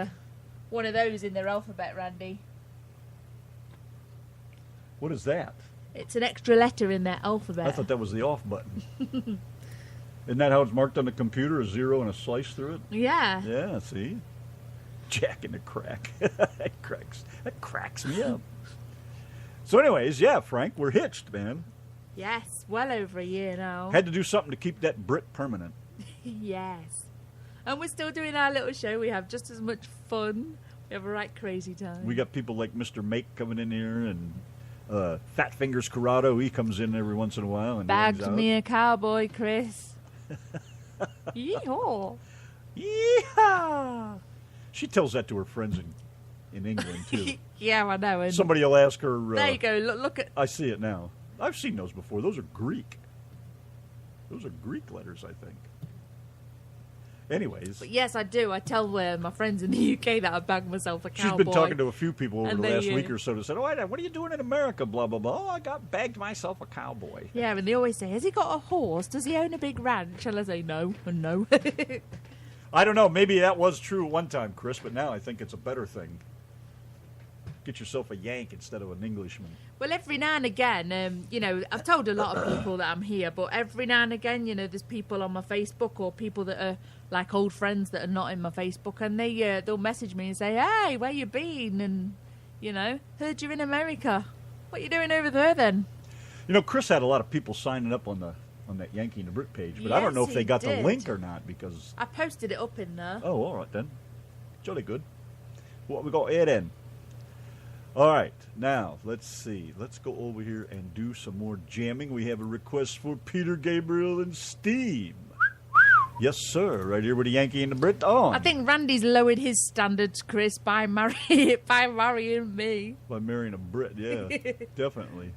one of those in their alphabet, Randy. What is that? It's an extra letter in their alphabet. I thought that was the off button. Isn't that how it's marked on the computer? A zero and a slice through it? Yeah. Yeah, see? Jack in the Crack. That cracks me up. So anyways, yeah, Frank, we're hitched, man. Yes, well over a year now. Had to do something to keep that Brit permanent. Yes. And we're still doing our little show. We have just as much fun. We have a right crazy time. We got people like Mr. Make coming in here, and Fat Fingers Corrado, he comes in every once in a while. And Bagged me a cowboy, Chris. Yeehaw. Yeehaw! She tells that to her friends in England, too. Yeah, I know. And Somebody will ask her... there you go. Look at... I see it now. I've seen those before. Those are Greek. Those are Greek letters, I think. Anyways. But yes, I do. I tell my friends in the UK that I bagged myself a cowboy. She's been talking to a few people over And the last they, week or so that said, what are you doing in America? Blah, blah, blah. Oh, I bagged myself a cowboy. Yeah, and they always say, has he got a horse? Does he own a big ranch? And I say, no, and no. I don't know. Maybe that was true at one time, Chris, but now I think it's a better thing. Get yourself a Yank instead of an Englishman. Well, every now and again, I've told a lot of people that I'm here, but every now and again, there's people on my Facebook or people that are like old friends that are not in my Facebook, and they'll message me and say, hey, where you been? And, heard you in America. What you doing over there then? Chris had a lot of people signing up on that Yankee and the Brit page, but I don't know if they got the link or not because... I posted it up in there. Oh, all right then. Jolly good. What we got here then? All right, now, let's see. Let's go over here and do some more jamming. We have a request for Peter, Gabriel, and Steve. Yes, sir. Right here with the Yankee and the Brit on. I think Randy's lowered his standards, Chris, by marrying me. By marrying a Brit, yeah, definitely.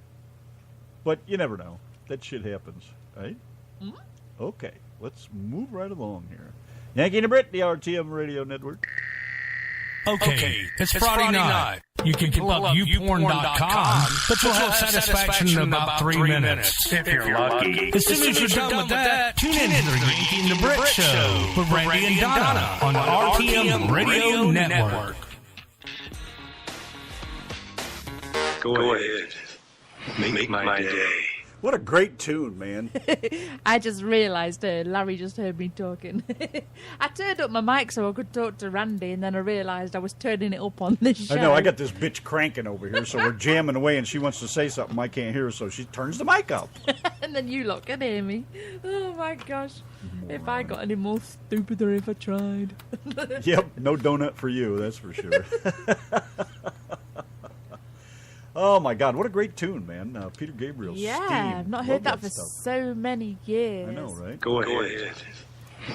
But you never know. That shit happens, right? Mm-hmm. Okay, let's move right along here. Yankee and the Brit, the RTM Radio Network. Okay, it's Friday night. You can pull up youporn.com, but you'll have satisfaction in about 3 minutes. If you're lucky. As soon as you're done with that, tune in to the Yanky and the Brit Show with Randy and Donna on the RTM Radio Network. Go ahead. Make my day. What a great tune, man. I just realised Larry just heard me talking. I turned up my mic so I could talk to Randy, and then I realised I was turning it up on the show. I know, I got this bitch cranking over here, so we're jamming away, and she wants to say something I can't hear, so she turns the mic up. And then you lot can hear me. Oh, my gosh. If I got any more stupid or if I tried. Yep, no donut for you, that's for sure. Oh, my God, what a great tune, man. Peter Gabriel's Yeah, Steam. I've not Love heard that for stuff. so many years. I know, right? Go ahead.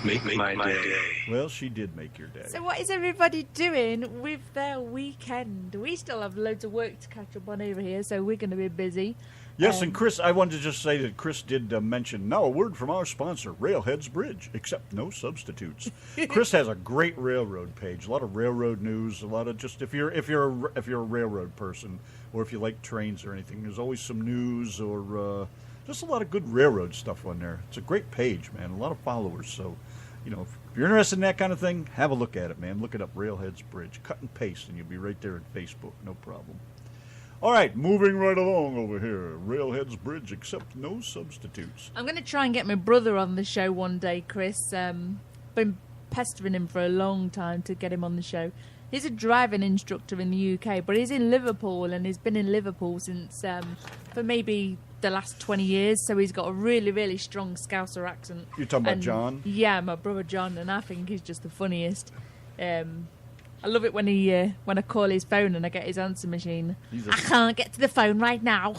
Make my day. Well, she did make your day. So what is everybody doing with their weekend? We still have loads of work to catch up on over here, so we're going to be busy. Yes, and Chris, I wanted to just say that Chris did mention, now a word from our sponsor, Railhead's Bridge, except no substitutes. Chris has a great railroad page, a lot of railroad news, a lot of just, if you're a railroad person, or if you like trains or anything, there's always some news or just a lot of good railroad stuff on there. It's a great page, man, a lot of followers, so, you know, if you're interested in that kind of thing, have a look at it, man. Look it up, Railhead's Bridge. Cut and paste, and you'll be right there at Facebook, no problem. All right, moving right along over here. Railhead's Bridge, except no substitutes. I'm going to try and get my brother on the show one day, Chris. Been pestering him for a long time to get him on the show. He's a driving instructor in the UK, but he's in Liverpool, and he's been in Liverpool since for maybe the last 20 years, so he's got a really, really strong Scouser accent. You're talking about And, John? Yeah, my brother John, and I think he's just the funniest. I love it when I call his phone and I get his answer machine. I can't get to the phone right now.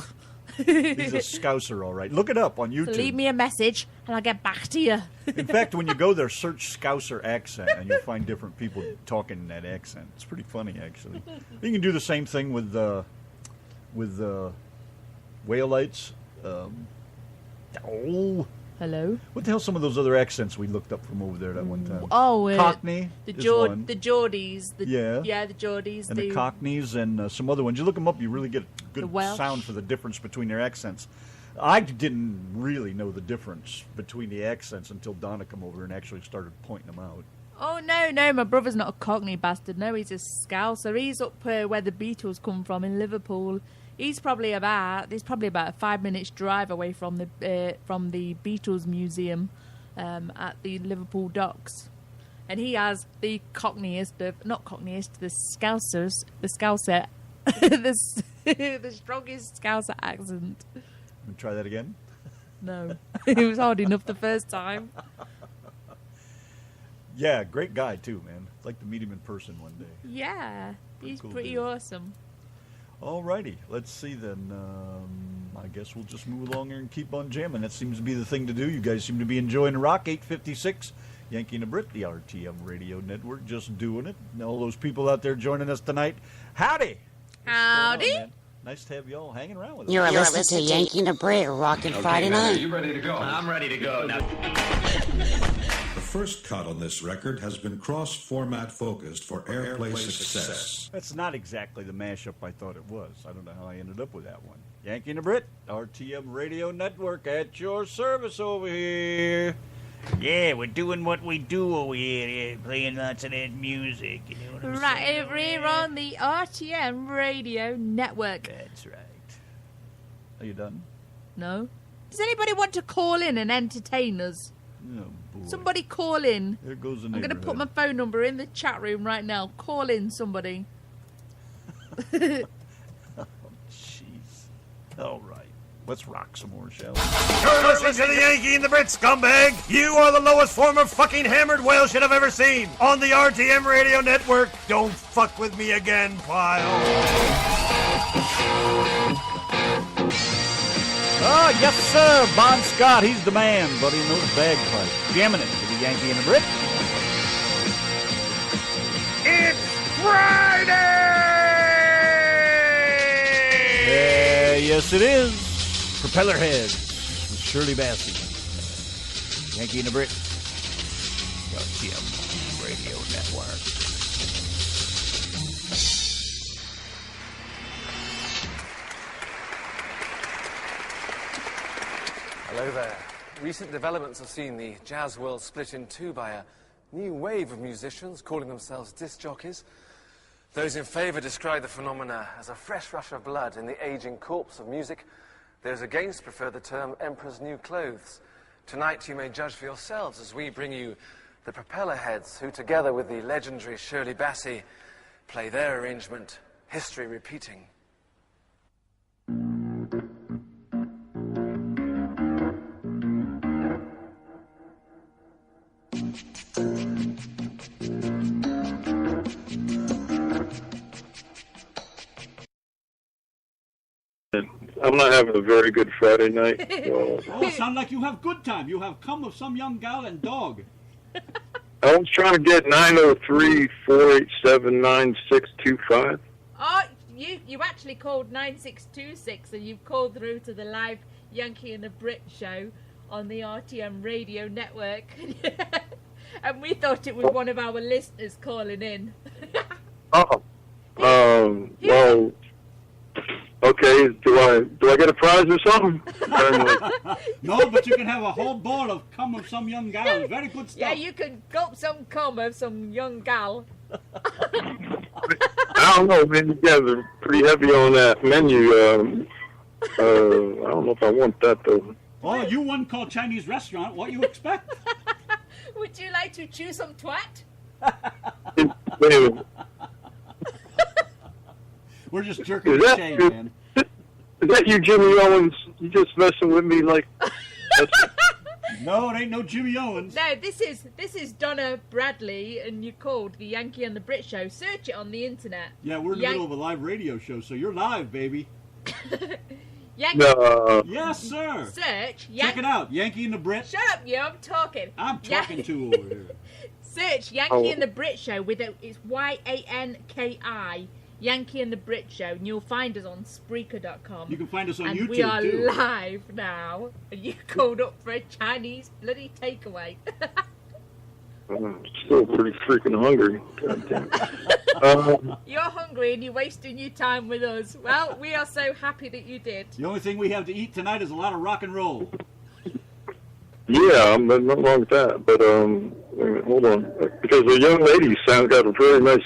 He's a Scouser, all right. Look it up on YouTube. So leave me a message and I'll get back to you. In fact, when you go there, search Scouser accent, and you'll find different people talking in that accent. It's pretty funny, actually. You can do the same thing with Whale-ites. Hello? What the hell? Some of those other accents we looked up from over there that one time. Oh, Cockney the is one. the Geordies. The Geordies. And the Cockneys and some other ones. You look them up, you really get a The good Welsh. sound for the difference between their accents. I didn't really know the difference between the accents until Donna came over and actually started pointing them out. Oh, no, my brother's not a Cockney bastard. No, he's a Scouser. He's up where the Beatles come from in Liverpool. He's probably about a 5 minutes drive away from the Beatles Museum at the Liverpool docks, and he has the Cockneyest of not Cockneyest, the Scouser, the strongest Scouser accent. Try that again. No, it was hard enough the first time. Yeah, great guy too, man. I'd like to meet him in person one day. Yeah, he's cool pretty dude. awesome. Alrighty, let's see then. I guess we'll just move along here and keep on jamming. That seems to be the thing to do. You guys seem to be enjoying the rock. 856, Yanki and Brit, the RTM Radio Network, just doing it. And all those people out there joining us tonight, howdy! Howdy! What's going on, man? Nice to have you all hanging around with us. You're listening to Yanki and Brit, rockin' Friday night. You ready to go? I'm ready to go now. The first cut on this record has been cross-format focused for airplay success. That's not exactly the mashup I thought it was. I don't know how I ended up with that one. Yanki and the Brit, RTM Radio Network, at your service over here. Yeah, we're doing what we do over here, playing lots of that music. You know what I'm Right saying? over here on the RTM Radio Network. That's right. Are you done? No? Does anybody want to call in and entertain us? Oh, boy. Somebody call in. There goes the I'm going to put my neighborhood. phone number in the chat room right now. Call in, somebody. Jeez. All right. Let's rock some more, shall we? You're listening to the Yankee and the Brit, scumbag! You are the lowest form of fucking hammered whale shit I've ever seen! On the RTM Radio Network, don't fuck with me again, pile! Oh, yes, sir. Bon Scott, he's the man, but he knows bagpipe. Jamming it to the Yankee and the Brit. It's Friday! Yes, it is. Propeller Heads with Shirley Bassey. Yankee and the Brit. RTM Radio Network. Hello there. Recent developments have seen the jazz world split in two by a new wave of musicians calling themselves disc jockeys. Those in favour describe the phenomena as a fresh rush of blood in the aging corpse of music. Those against prefer the term Emperor's New Clothes. Tonight you may judge for yourselves as we bring you the Propeller Heads, who together with the legendary Shirley Bassey play their arrangement, History Repeating. I'm not having a very good Friday night. So. Oh, sound like you have good time. You have come of some young gal and dog. I was trying to get 903-487-9625. Oh, you actually called 9626 and you've called through to the live Yankee and the Brit show on the RTM radio network. And we thought it was one of our listeners calling in. Oh. Well, okay, do I get a prize or something? No, but you can have a whole ball of cum of some young gal. Very good stuff. Yeah, you can gulp some cum of some young gal. I don't know, man. You guys are pretty heavy on that menu. I don't know if I want that, though. Oh, you one called Chinese restaurant. What you expect? Would you like to chew some twat? Wait a minute. We're just jerking the shade, man. Is that you, Jimmy Owens? You just messing with me like... No, it ain't no Jimmy Owens. No, this is Donna Bradley, and you called the Yankee and the Brit show. Search it on the internet. Yeah, we're in the middle of a live radio show, so you're live, baby. Yankee. No. Yes, sir. Search. Check it out, Yankee and the Brit. Shut up, you. I'm talking. I'm talking to over here. Search Yankee and the Brit show with it's YANKI. Yankee and the Brit show, and you'll find us on Spreaker.com. You can find us on and YouTube, we are too. live now, and you called up for a Chinese bloody takeaway. I'm still pretty freaking hungry. God damn. You're hungry and you're wasting your time with us. Well, we are so happy that you did. The only thing we have to eat tonight is a lot of rock and roll. Yeah, I'm not wrong with that. But wait a minute, hold on, because the young lady got a very nice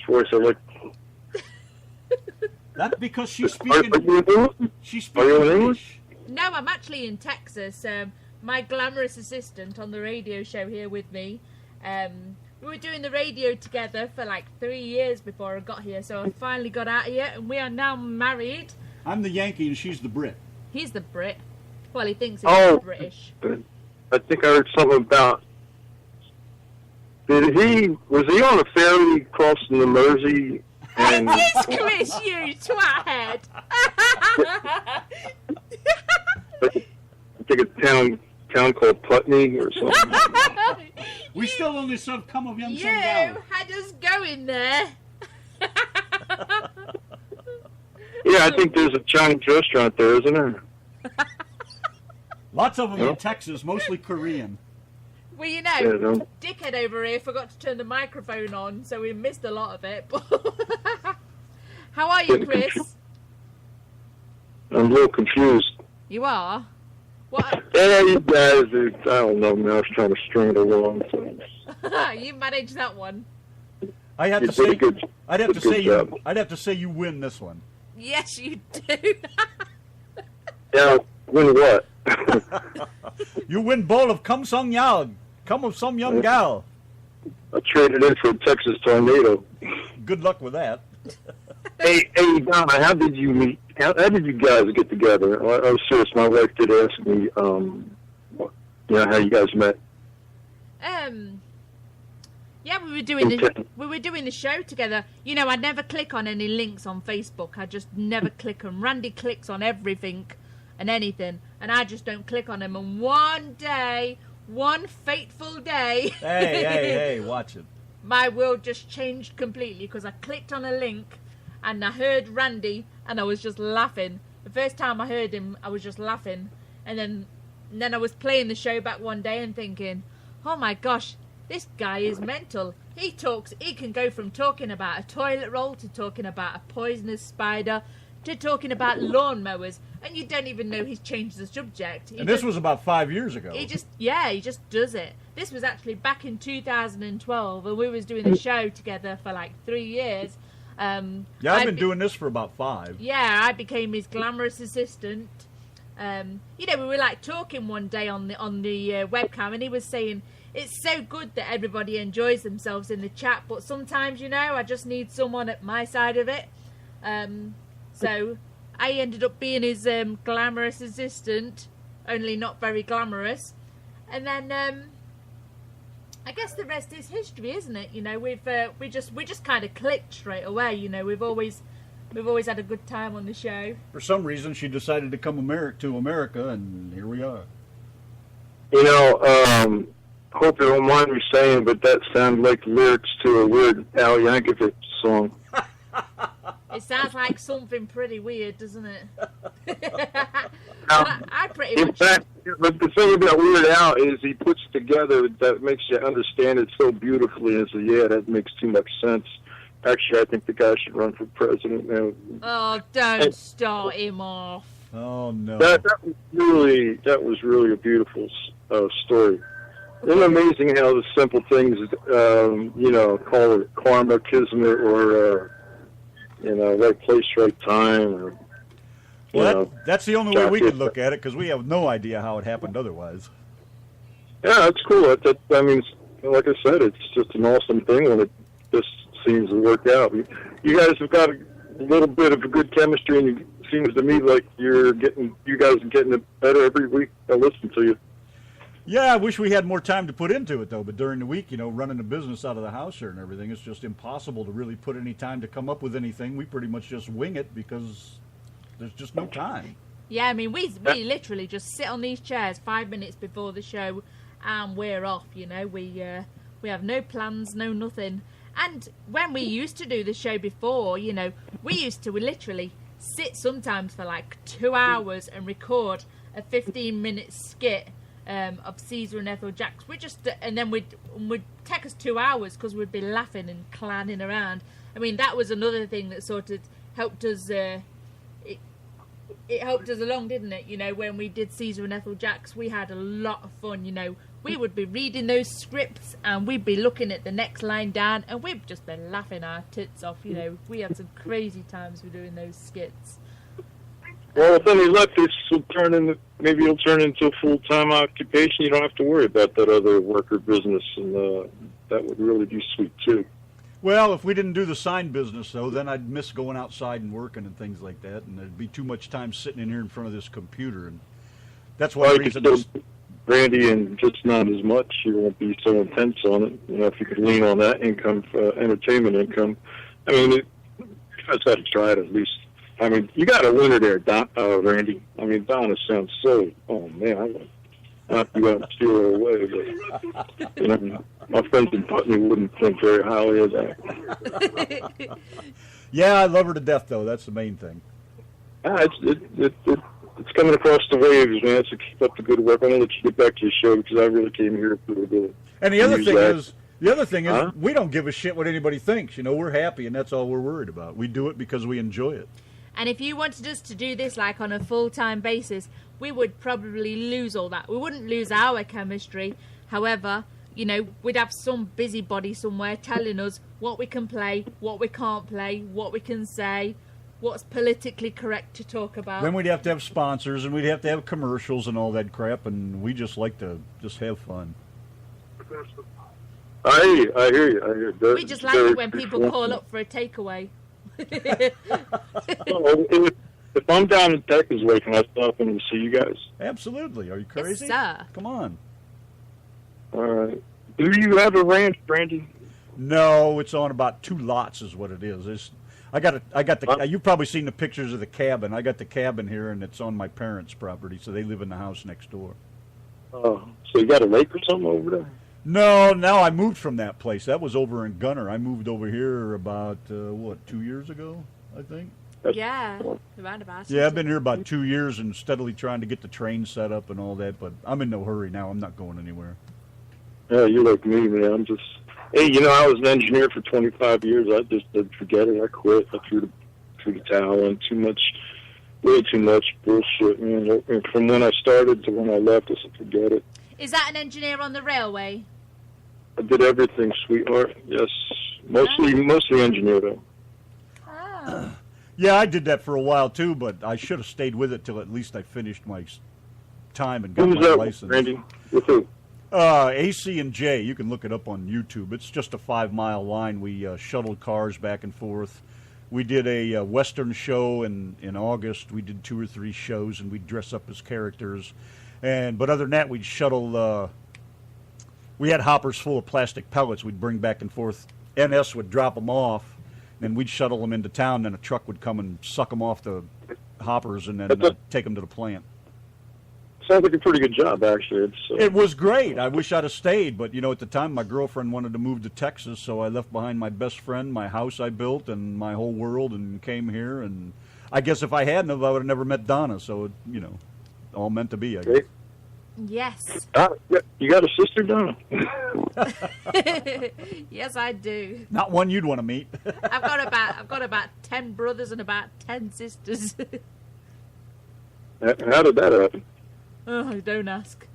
voice. I like. That's because she's speaking. She's Are you in speaking English? No, I'm actually in Texas. My glamorous assistant on the radio show here with me. We were doing the radio together for like 3 years before I got here, so I finally got out here, and we are now married. I'm the Yankee and she's the Brit. He's the Brit. Well, he thinks he's British. I think I heard something about. Was he on a ferry crossing the Mersey? And It is Chris, you twathead. I think a town called Putney or something. We still only serve cum of young You some gal. had us going there. Yeah, I think there's a Chinese restaurant there, isn't there? Lots of them Yeah. in Texas, mostly Korean. Well, you know, Yeah, no. dickhead over here forgot to turn the microphone on, so we missed a lot of it. How are you, Chris? I'm a little confused. You are? What? Yeah, you guys, I don't know, man. I was trying to string it along. So. You managed that one. I have You to did a say, good- I'd have to good say job. you. I'd have to say you win this one. Yes, you do. Yeah, win what? You win bowl of cum sung yao, cum of some young gal. I traded in for a Texas tornado. Good luck with that. Hey, Donna, how did you meet? How did you guys get together? I was serious. My wife did ask me, how you guys met. Yeah, we were doing the show together. You know, I never click on any links on Facebook. I just never click them. Randy clicks on everything and anything, and I just don't click on them. And one day, one fateful day, Hey, watch it. my world just changed completely because I clicked on a link and I heard Randy and I was just laughing. The first time I heard him, I was just laughing. And then I was playing the show back one day and thinking, oh my gosh, this guy is mental. He can go from talking about a toilet roll to talking about a poisonous spider to talking about lawnmowers, and you don't even know he's changed the subject. And this was about 5 years ago. He just does it. This was actually back in 2012, and we was doing the show together for like 3 years. I've been doing this for about 5. Yeah, I became his glamorous assistant. We were like talking one day on the webcam, and he was saying it's so good that everybody enjoys themselves in the chat, but sometimes, I just need someone at my side of it. So I ended up being his glamorous assistant, only not very glamorous. And then I guess the rest is history, isn't it? We just kind of clicked straight away. We've always had a good time on the show. For some reason, she decided to come to America, and here we are. Hope you don't mind me saying, but that sounded like lyrics to a weird Al Yankovic song. It sounds like something pretty weird, doesn't it? I pretty in much... fact, but the thing about Weird Al is he puts together that makes you understand it so beautifully. And so, yeah, that makes too much sense. Actually, I think the guy should run for president now. Oh, don't start him off. Oh, no. That was really a beautiful story. Isn't it amazing how the simple things, call it karma, kismet, or, right place, right time. Or, that's the only way we can look at it, because we have no idea how it happened otherwise. Yeah, that's cool. I mean, like I said, it's just an awesome thing when it just seems to work out. You guys have got a little bit of a good chemistry, and it seems to me like you guys are getting it better every week. I listen to you. Yeah, I wish we had more time to put into it, though. But during the week, running a business out of the house here and everything, it's just impossible to really put any time to come up with anything. We pretty much just wing it because there's just no time. Yeah, I mean, we literally just sit on these chairs 5 minutes before the show, and we're off. We have no plans, no nothing. And when we used to do the show before, we used to literally sit sometimes for like 2 hours and record a 15-minute skit of Caesar and Ethel Jacks. And then would take us 2 hours because we'd be laughing and clowning around. I mean, that was another thing that sort of helped us. It helped us along, didn't it? When we did Caesar and Ethel Jacks, we had a lot of fun. We would be reading those scripts and we'd be looking at the next line down, and we'd just be laughing our tits off. We had some crazy times with doing those skits. Well, if any luck, this will maybe it'll turn into a full-time occupation. You don't have to worry about that other worker business, and that would really be sweet, too. Well, if we didn't do the sign business, though, then I'd miss going outside and working and things like that, and there'd be too much time sitting in here in front of this computer, and that's one reason. Brandy, and just not as much. You won't be so intense on it. If you could lean on that income, entertainment income. I mean, you guys got to try it at least. I mean, you got a winner there, Randy. I mean, Donna sounds so. Oh man, I want not to go and steal her away, but my friends in Putney wouldn't think very highly of that. Yeah, I love her to death, though. That's the main thing. It's coming across the waves, man. So keep up the good work. I'm gonna let you get back to your show because I really came here for the. And the other thing is, we don't give a shit what anybody thinks. We're happy, and that's all we're worried about. We do it because we enjoy it. And if you wanted us to do this like on a full-time basis, we would probably lose all that. We wouldn't lose our chemistry. However, we'd have some busybody somewhere telling us what we can play, what we can't play, what we can say, what's politically correct to talk about. Then we'd have to have sponsors, and we'd have to have commercials and all that crap, and we just like to just have fun. I hear you. We just like it when people call up for a takeaway. If I'm down in Texas, can I stop in and see you guys? Absolutely. Are you crazy? Yes, sir. Come on. All right. Do you have a ranch, Brandy? No, it's on about 2 lots is what it is. You've probably seen the pictures of the cabin. I got the cabin here, and it's on my parents' property, so they live in the house next door. Oh, so you got a lake or something over there? No, I moved from that place. That was over in Gunner. I moved over here about, 2 years ago, I think? Yeah, around about. Yeah, I've been here about 2 years and steadily trying to get the train set up and all that, but I'm in no hurry now. I'm not going anywhere. Yeah, you're like me, man. I'm just... Hey, I was an engineer for 25 years. I just forget it. I quit. I threw threw the towel in. Way too much bullshit, man. And from when I started to when I left, I said, forget it. Is that an engineer on the railway? I did everything, sweetheart. Yes, mostly engineer though. Oh. Yeah, I did that for a while too, but I should have stayed with it till at least I finished my time and got Who was my that, license. Randy? With who? AC and J. You can look it up on YouTube. It's just a 5-mile line. We shuttled cars back and forth. We did a Western show in August. We did 2 or 3 shows, and we'd dress up as characters. But other than that, we'd shuttle. We had hoppers full of plastic pellets. We'd bring back and forth. NS would drop them off, and we'd shuttle them into town. Then a truck would come and suck them off the hoppers, and then take them to the plant. Sounds like a pretty good job, actually. It was great. I wish I'd have stayed, but at the time my girlfriend wanted to move to Texas, so I left behind my best friend, my house I built, and my whole world, and came here. And I guess if I hadn't, I would have never met Donna. So all meant to be, I guess. Yes. You got a sister, Donna? Yes, I do. Not one you'd want to meet. I've got about 10 brothers and about 10 sisters. How did that happen? Oh, don't ask.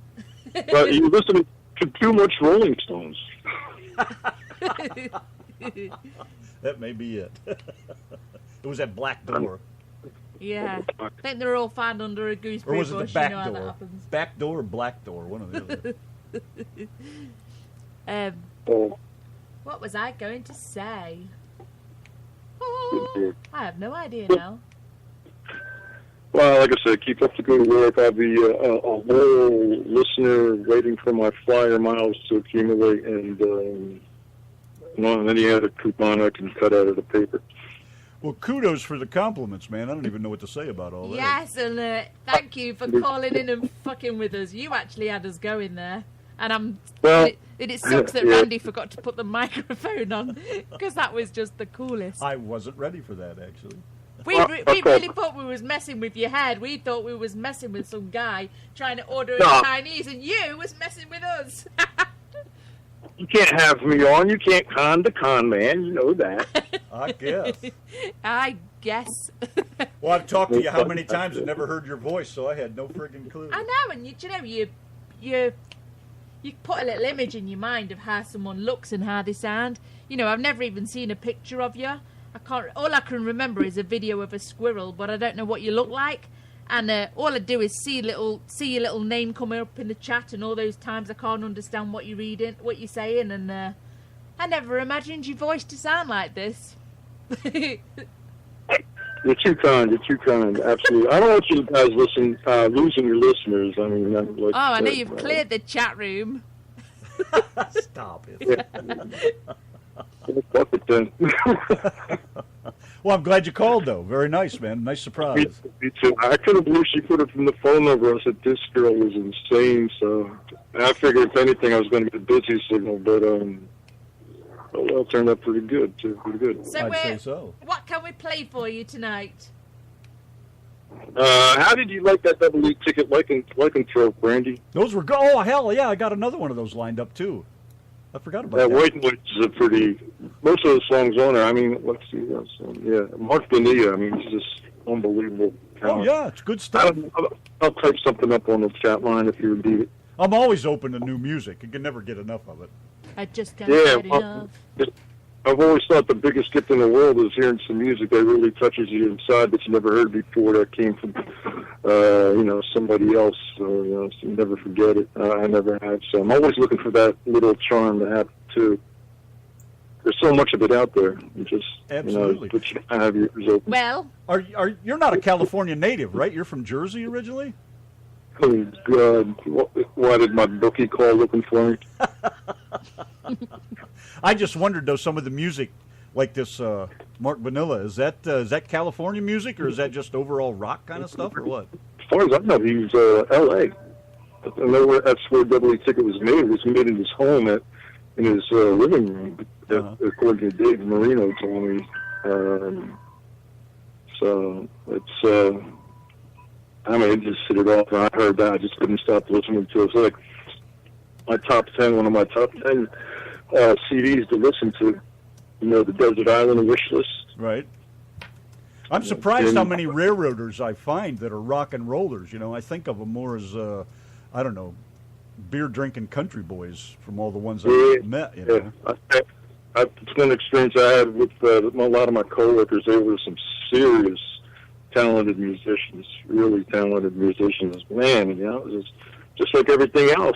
Well, you listen to too much Rolling Stones. That may be it. It was at Black Door. Yeah. I think they're all found under a gooseberry bush. Or was it the back how that door? happens. Back door or black door? One of the other. What was I going to say? Oh, I have no idea now. Well, like I said, keep up the good work. I'll be a loyal listener waiting for my flyer miles to accumulate, and any other coupon I can cut out of the paper. Well, kudos for the compliments, man. I don't even know what to say about all that. Yes, and thank you for calling in and fucking with us. You actually had us going there. And it sucks that Randy forgot to put the microphone on, because that was just the coolest. I wasn't ready for that, actually. We really thought we was messing with your head. We thought we was messing with some guy trying to order in Chinese, and you was messing with us. You can't have me on. You can't con the con man. You know that. I guess. I guess. Well, I've talked to you how many times and never heard your voice, so I had no friggin' clue. I know, and you put a little image in your mind of how someone looks and how they sound. I've never even seen a picture of you. All I can remember is a video of a squirrel, but I don't know what you look like. And all I do is see your little name coming up in the chat, and all those times I can't understand what you're reading, what you're saying, and I never imagined your voice to sound like this. You're too kind. Absolutely. I don't want you guys losing your listeners. I mean, I know you've cleared the chat room. Stop it. Fuck it then. Well, I'm glad you called, though. Very nice, man. Nice surprise. Me too. I couldn't believe she put it from the phone number. I said, this girl was insane. So I figured, if anything, I was going to get a busy signal. But it turned out pretty good, too. Pretty good. So I'd say so. What can we play for you tonight? How did you like that double E ticket lycanthrope, Brandy? Those were oh, hell yeah. I got another one of those lined up, too. I forgot about that. White Noise is a pretty... Most of the songs on there, I mean, let's see. Yeah, Mark Bonilla, I mean, he's just unbelievable talent. Oh, yeah, it's good stuff. I'll type something up on the chat line if you need it. I'm always open to new music. You can never get enough of it. I just can't get enough. I've always thought the biggest gift in the world is hearing some music that really touches you inside that you never heard before, that came from, somebody else. So you never forget it. I never have. So I'm always looking for that little charm to happen too. There's so much of it out there. You just, absolutely. But you have your ears open. Well, you're not a California native, right? You're from Jersey originally? Oh, God. Why did my bookie call looking for me? I just wondered, though, some of the music, like this Mark Vanilla, is that California music, or is that just overall rock kind of stuff, or what? As far as I know, he's L.A. And that's where Double E Ticket was made. It was made in his home in his living room, according to Dave Marino told me. So it's... I mean, it just hit it off, and I heard that. I just couldn't stop listening to it. It's like one of my top 10 CDs to listen to. The Desert Island Wish List. Right. I'm surprised how many railroaders I find that are rock and rollers. I think of them more as, I don't know, beer-drinking country boys from all the ones I've met, It's one experience I had with a lot of my coworkers. They were some serious, talented musicians, really talented musicians. Man, it was just like everything else.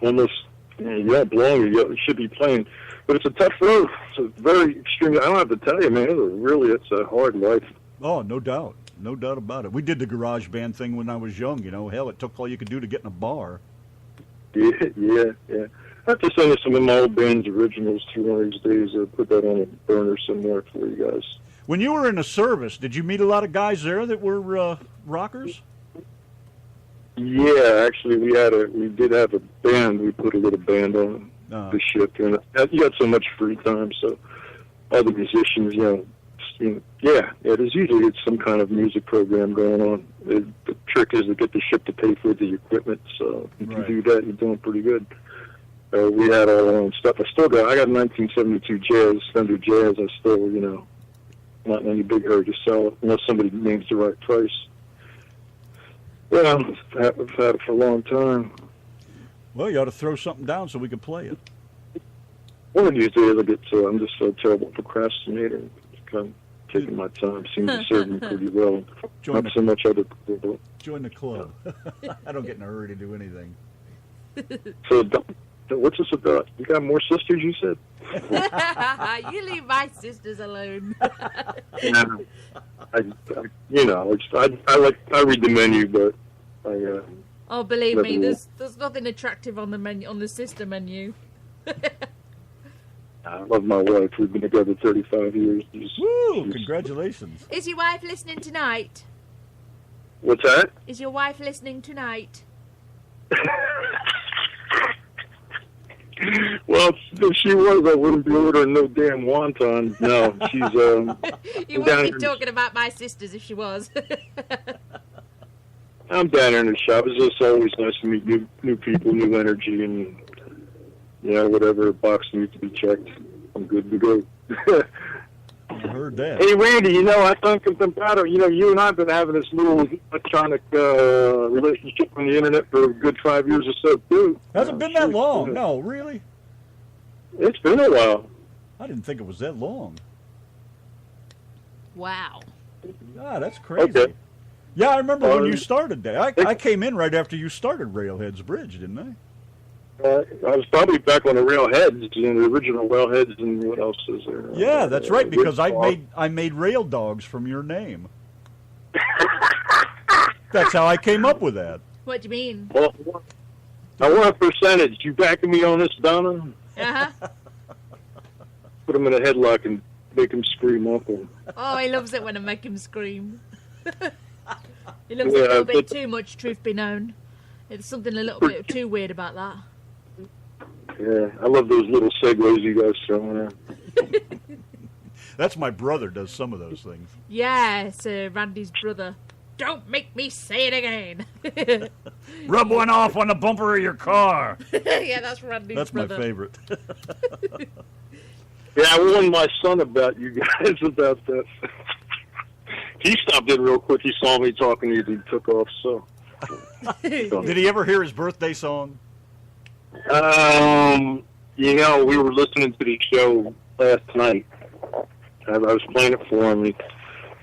Almost, you don't belong, you should be playing. But it's a tough road. It's a very extreme. I don't have to tell you, man. It's a hard life. Oh, no doubt. No doubt about it. We did the garage band thing when I was young, Hell, it took all you could do to get in a bar. Yeah. I have to send you some of my old band's originals through one of these days. I'll put that on a burner somewhere for you guys. When you were in the service, did you meet a lot of guys there that were rockers? Yeah, actually, we did have a band. We put a little band on the ship, and you got so much free time, so all the musicians, there's usually some kind of music program going on. The trick is to get the ship to pay for the equipment, so if you do that, you're doing pretty good. We had all our own stuff. I got 1972 Jazz, Fender Jazz. I still, not in any big hurry to sell it unless somebody names the right price. Yeah, I've had it for a long time. Well, you ought to throw something down so we can play it. One of these days, I'm just so terrible procrastinator. Just kind of taking my time seems to serve me pretty well. Not so much other people. Join the club. I don't get in a hurry to do anything. So, what's this about? You got more sisters, you said? You leave my sisters alone. I read the menu, but oh, believe me, there's nothing attractive on the menu, on the sister menu. I love my wife. We've been together 35 years. Woo! Congratulations. Is your wife listening tonight? What's that? Is your wife listening tonight? Well, if she was, I wouldn't be ordering no damn wontons. No, she's You wouldn't be talking about my sisters if she was. I'm down there in the shop. It's just always nice to meet new people, new energy, and whatever box needs to be checked, I'm good to go. I heard that. Hey, Randy, I think about it. You and I have been having this little electronic relationship on the internet for a good 5 years or so, too. Hasn't been that long. No, really? It's been a while. I didn't think it was that long. Wow. Ah, that's crazy. Okay. Yeah, I remember when you started that. I came in right after you started Railheads Bridge, didn't I? I was probably back on the Railheads, the original Railheads, and what else is there? Yeah, that's right, because I made Rail Dogs from your name. That's how I came up with that. What do you mean? Well, I want a percentage. You backing me on this, Donna? Uh-huh. Put him in a headlock and make him scream awful. Oh, he loves it when I make him scream. He loves it a little bit too much, truth be known. It's something a little bit too weird about that. Yeah, I love those little segues you guys throw in there. That's my brother does some of those things. Yes, Randy's brother. Don't make me say it again. Rub one off on the bumper of your car. Yeah, that's Randy's brother. That's my favorite. Yeah, I warned my son about you guys about that. He stopped in real quick. He saw me talking to you. He took off, so. Did he ever hear his birthday song? We were listening to the show last night. I was playing it for him. He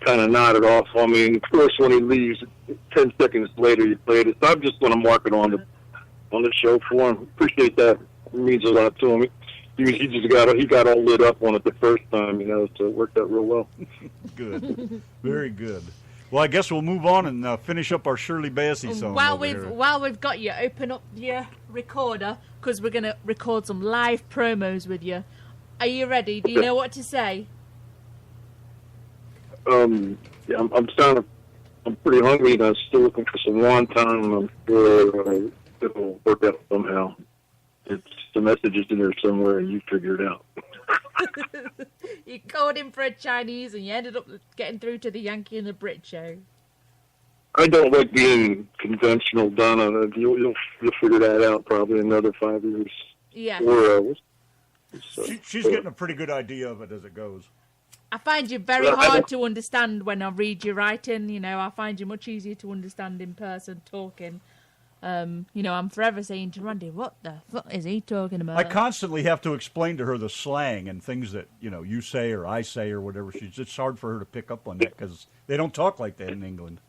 kind of nodded off on me. And of course, when he leaves, 10 seconds later, he played it. So I'm just going to mark it on the show for him. Appreciate that. It means a lot to him. He got all lit up on it the first time, so it worked out real well. Good, very good. Well, I guess we'll move on and finish up our Shirley Bassey song. While we've got you, open up your recorder because we're going to record some live promos with you. Are you ready? Do you know what to say? Yeah, I'm pretty hungry and I'm still looking for some wonton. I'm sure it'll work out somehow. The message is in there somewhere, and you figure it out. You called in for a Chinese, and you ended up getting through to the Yankee and the Brit show. I don't like being conventional, Donna. You'll figure that out probably in another 5 years. Yeah. 4 hours. She's getting a pretty good idea of it as it goes. I find you very hard to understand when I read your writing. You know, I find you much easier to understand in person talking. You know, I'm forever saying to Randy, what the fuck is he talking about? I constantly have to explain to her the slang and things that, you know, you say or I say or whatever. It's hard for her to pick up on that because they don't talk like that in England.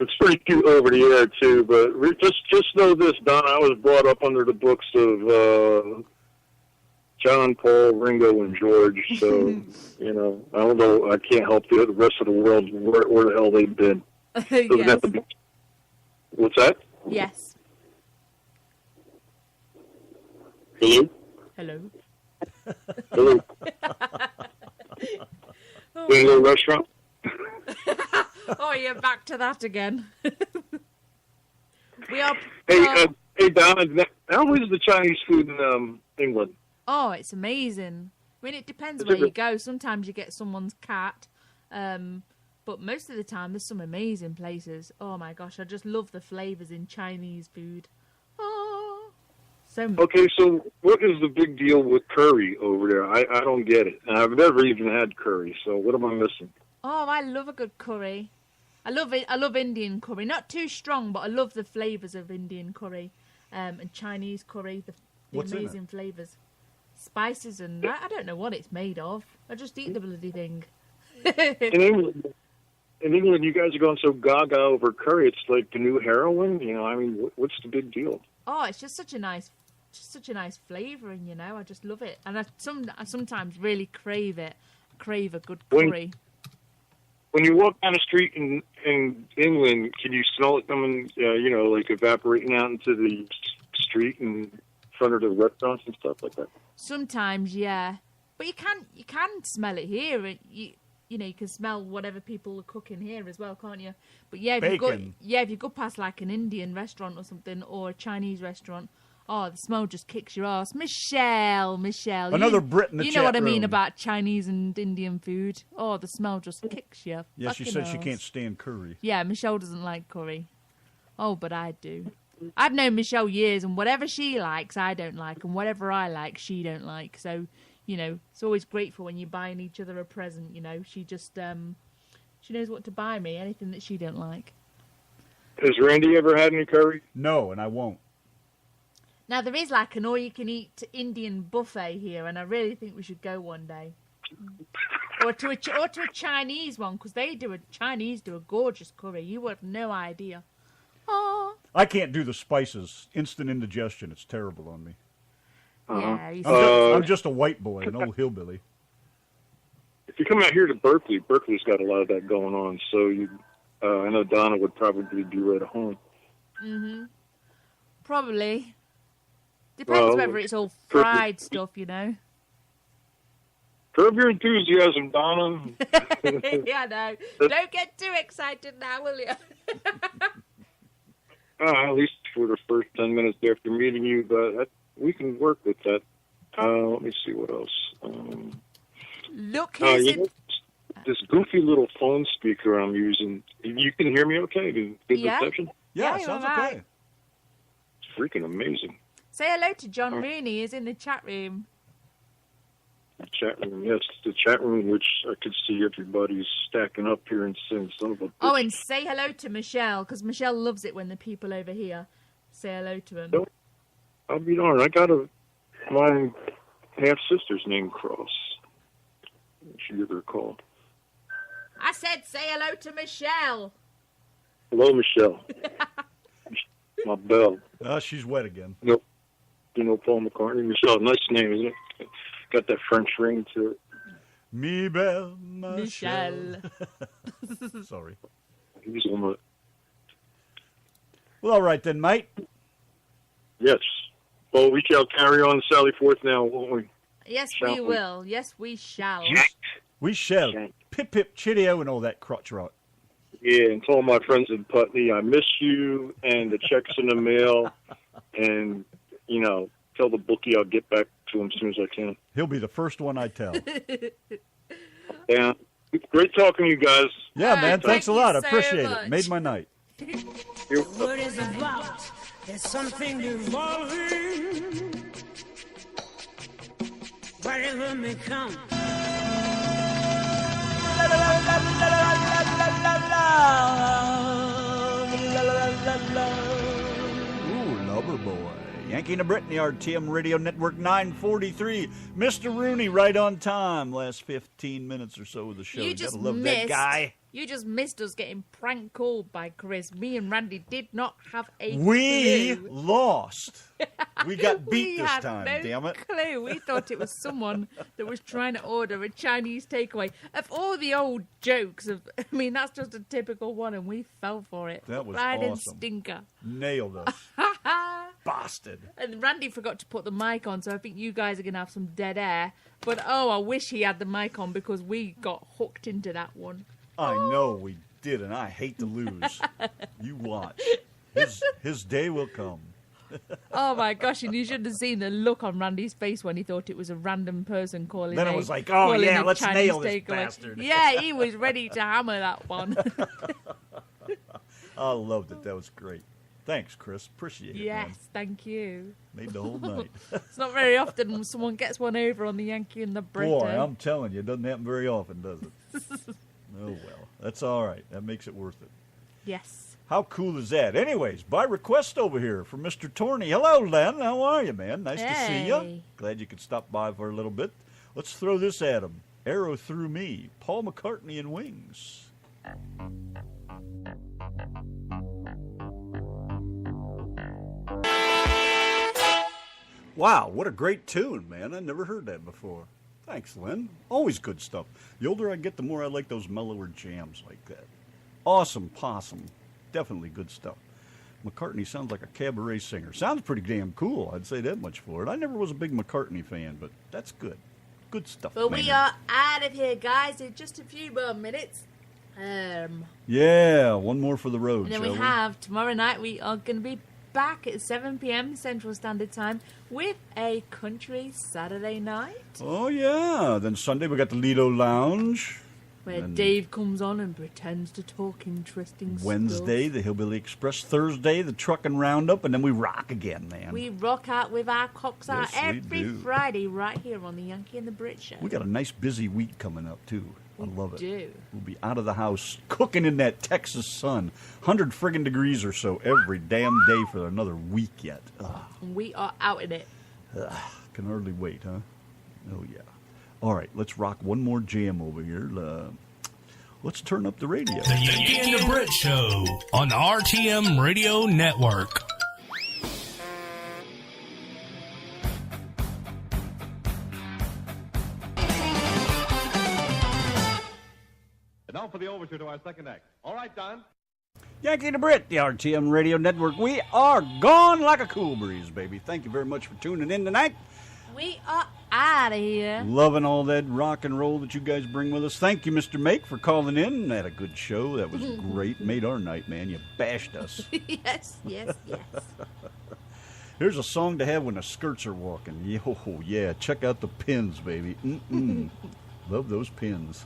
It's pretty cute over the air, too, but just know this, Don. I was brought up under the books of John, Paul, Ringo, and George, so, you know, I don't know. I can't help the rest of the world where the hell they've been. Yes. What's that? Yes. Hello? Hello. Hello. Wingo restaurant? Oh, you're back to that again. We are. Hey, Don, how is the Chinese food in England? Oh, it's amazing. I mean, it depends where you go. Sometimes you get someone's cat, but most of the time there's some amazing places. Oh my gosh, I just love the flavors in Chinese food. Oh, so. Okay, so what is the big deal with curry over there? I don't get it. And I've never even had curry, so what am I missing? Oh, I love a good curry. I love it. I love Indian curry. Not too strong, but I love the flavors of Indian curry and Chinese curry. The amazing flavors, spices, and I don't know what it's made of. I just eat the bloody thing. In England, you guys are going so gaga over curry. It's like the new heroin. You know, I mean, what's the big deal? Oh, it's just such a nice flavoring. You know, I just love it, and I sometimes really crave it. Crave a good curry. When you walk down the street in England, can you smell it coming, you know, like evaporating out into the street in front of the restaurants and stuff like that? Sometimes, yeah. But you can smell it here. You know, you can smell whatever people are cooking here as well, can't you? But yeah, if you go past like an Indian restaurant or something, or a Chinese restaurant, oh, the smell just kicks your ass. Michelle. Another Brit in the chat room. You know what I mean about Chinese and Indian food? Oh, the smell just kicks you. Yeah, she said she can't stand curry. Yeah, Michelle doesn't like curry. Oh, but I do. I've known Michelle years, and whatever she likes, I don't like, and whatever I like, she don't like. So, you know, it's always grateful when you're buying each other a present, you know. She just, she knows what to buy me, anything that she don't like. Has Randy ever had any curry? No, and I won't. Now, there is like an all-you-can-eat Indian buffet here, and I really think we should go one day. or to a Chinese one, because Chinese do a gorgeous curry. You have no idea. Oh. I can't do the spices. Instant indigestion. It's terrible on me. Yeah, I'm just a white boy, an old hillbilly. If you come out here to Berkeley, Berkeley's got a lot of that going on, so I know Donna would probably be right at home. Mm-hmm. Probably. Depends whether it's all fried stuff, you know. Curb your enthusiasm, Donna. Yeah, no. Don't get too excited now, will you? At least for the first 10 minutes after meeting you, but we can work with that. Let me see what else. Look, here's this goofy little phone speaker I'm using. You can hear me okay? Good reception? Yeah, sounds okay. It's freaking amazing. Say hello to John Rooney. He's in the chat room. The chat room, yes. The chat room, which I could see everybody's stacking up here and saying son of a bitch. Oh, and say hello to Michelle, because Michelle loves it when the people over here say hello to him. I'll be darned. I got my half-sister's name cross. She give her a call. I said say hello to Michelle. Hello, Michelle. My bell. Oh, she's wet again. Nope. You know Paul McCartney? Michelle, nice name, isn't it? Got that French ring to it. Me belle Michelle. Sorry. He's on it. Well, all right then, mate. Yes. Well, we shall carry on Sally Forth now, won't we? Yes, we will. Yes, we shall. We shall. Pip, pip, chitty-o and all that crotch rot. Yeah, and to all my friends in Putney, I miss you, and the check's in the mail, and, you know, tell the bookie I'll get back to him as soon as I can. He'll be the first one I tell. Yeah. Great talking to you guys. Yeah, man. Thanks a lot. I appreciate it. Made my night. What is about? There's something evolving. Whatever may come. Ooh, lover boy. Yankee and Brit in the RTM Radio Network 943. Mr. Rooney, right on time. Last 15 minutes or so of the show. You just gotta love missed. that guy. You just missed us getting prank called by Chris. Me and Randy did not have a We clue. lost. We got beat We this had time, no damn it. clue. We thought it was someone that was trying to order a Chinese takeaway. Of all the old jokes, I mean, that's just a typical one, and we fell for it. That was Blinding awesome. stinker. Nailed us. Bastard. And Randy forgot to put the mic on, so I think you guys are going to have some dead air. But, oh, I wish he had the mic on because we got hooked into that one. I know we did, and I hate to lose. You watch. His day will come. Oh, my gosh, and you should have seen the look on Randy's face when he thought it was a random person calling. Then it was like, oh, calling yeah, a let's Chinese nail this takeaway. bastard. Yeah, he was ready to hammer that one. I loved it. That was great. Thanks, Chris. Appreciate it, Yes, man. thank you. Made the whole night. It's not very often someone gets one over on the Yankee and the Brit. Boy, eh? I'm telling you, it doesn't happen very often, does it? Oh, well. That's all right. That makes it worth it. Yes. How cool is that? Anyways, by request over here from Mr. Torney. Hello, Len. How are you, man? Nice to see you. Hey. Glad you could stop by for a little bit. Let's throw this at him. Arrow Through Me. Paul McCartney and Wings. Wow, what a great tune, man. I never heard that before. Thanks, Len. Always good stuff. The older I get, the more I like those mellower jams like that. Awesome possum. Definitely good stuff. McCartney sounds like a cabaret singer. Sounds pretty damn cool. I'd say that much for it. I never was a big McCartney fan, but that's good. Good stuff, But man. we are out of here, guys, in just a few more minutes. Yeah, one more for the road, And then shall we have, tomorrow night, we are going to be back at 7 p.m. Central Standard Time with a country Saturday night. Oh, yeah. Then Sunday we got the Lido Lounge. Where And Dave comes on and pretends to talk interesting Wednesday, stuff. the Hillbilly Express. Thursday, the Truckin' Roundup. And then we rock again, man. We rock out with our cocks out Yes, we every do. Friday right here on the Yankee and the Brit Show. We got a nice busy week coming up, too. I love it. do. We'll be out of the house, cooking in that Texas sun. 100 friggin' degrees or so every damn day for another week yet. Ugh, We are out in it. can hardly wait, huh? Oh, yeah. All right, let's rock one more jam over here. Let's turn up the radio. The Yankee and the Brit Show on the RTM Radio Network. And now for the overture to our second act. All right, Don. Yankee and the Brit, the RTM Radio Network. We are gone like a cool breeze, baby. Thank you very much for tuning in tonight. We are out of here. Loving all that rock and roll that you guys bring with us. Thank you, Mr. Make, for calling in. Had a good show. That was great. Made our night, man. You bashed us. Yes, yes, yes. Here's a song to have when the skirts are walking. Yo, yeah. Check out the pins, baby. Mm-mm. Love those pins.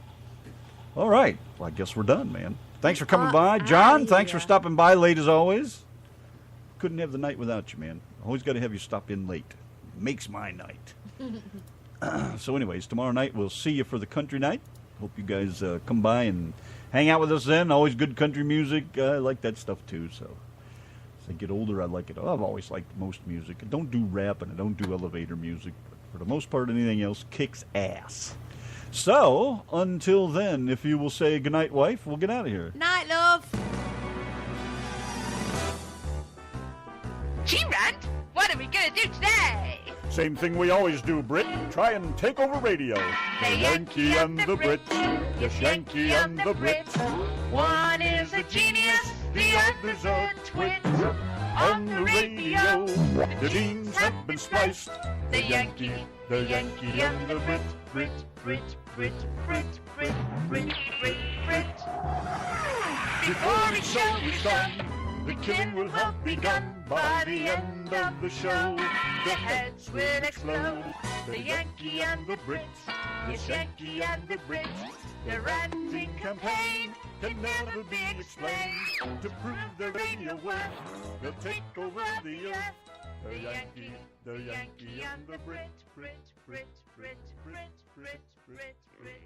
All right. Well, I guess we're done, man. Thanks for coming by. John, thanks for stopping by late as always. Couldn't have the night without you, man. Always got to have you stop in late. Makes my night. So anyways, tomorrow night we'll see you for the country night. Hope you guys come by and hang out with us then. Always good country music. I like that stuff too. So as I get older, I like it. I've always liked most music. I don't do rap and I don't do elevator music. But for the most part, anything else kicks ass. So until then, if you will say goodnight, wife, we'll get out of here. Night, love. Gee, Rand, what are we gonna do today? Same thing we always do, Brit. Try and take over radio. The Yankee and the Brit. Yes, Yankee and the Brit. One is a genius, the other's a twit. On the radio, the beans have been spliced. The Yankee and the Brit. Brit, Brit, Brit, Brit, Brit, Brit, Brit, Brit. Before the show is done, the killing will have begun. By the end of the show, the heads will explode. The Yankee and the Brit, yes, Yankee and the Brit. Their ranting campaign can never be explained. To prove their radio worth, they'll take over the earth. The Yankee and the Brit, Brit, Brit, Brit, Brit, Brit, Brit, Brit, Brit.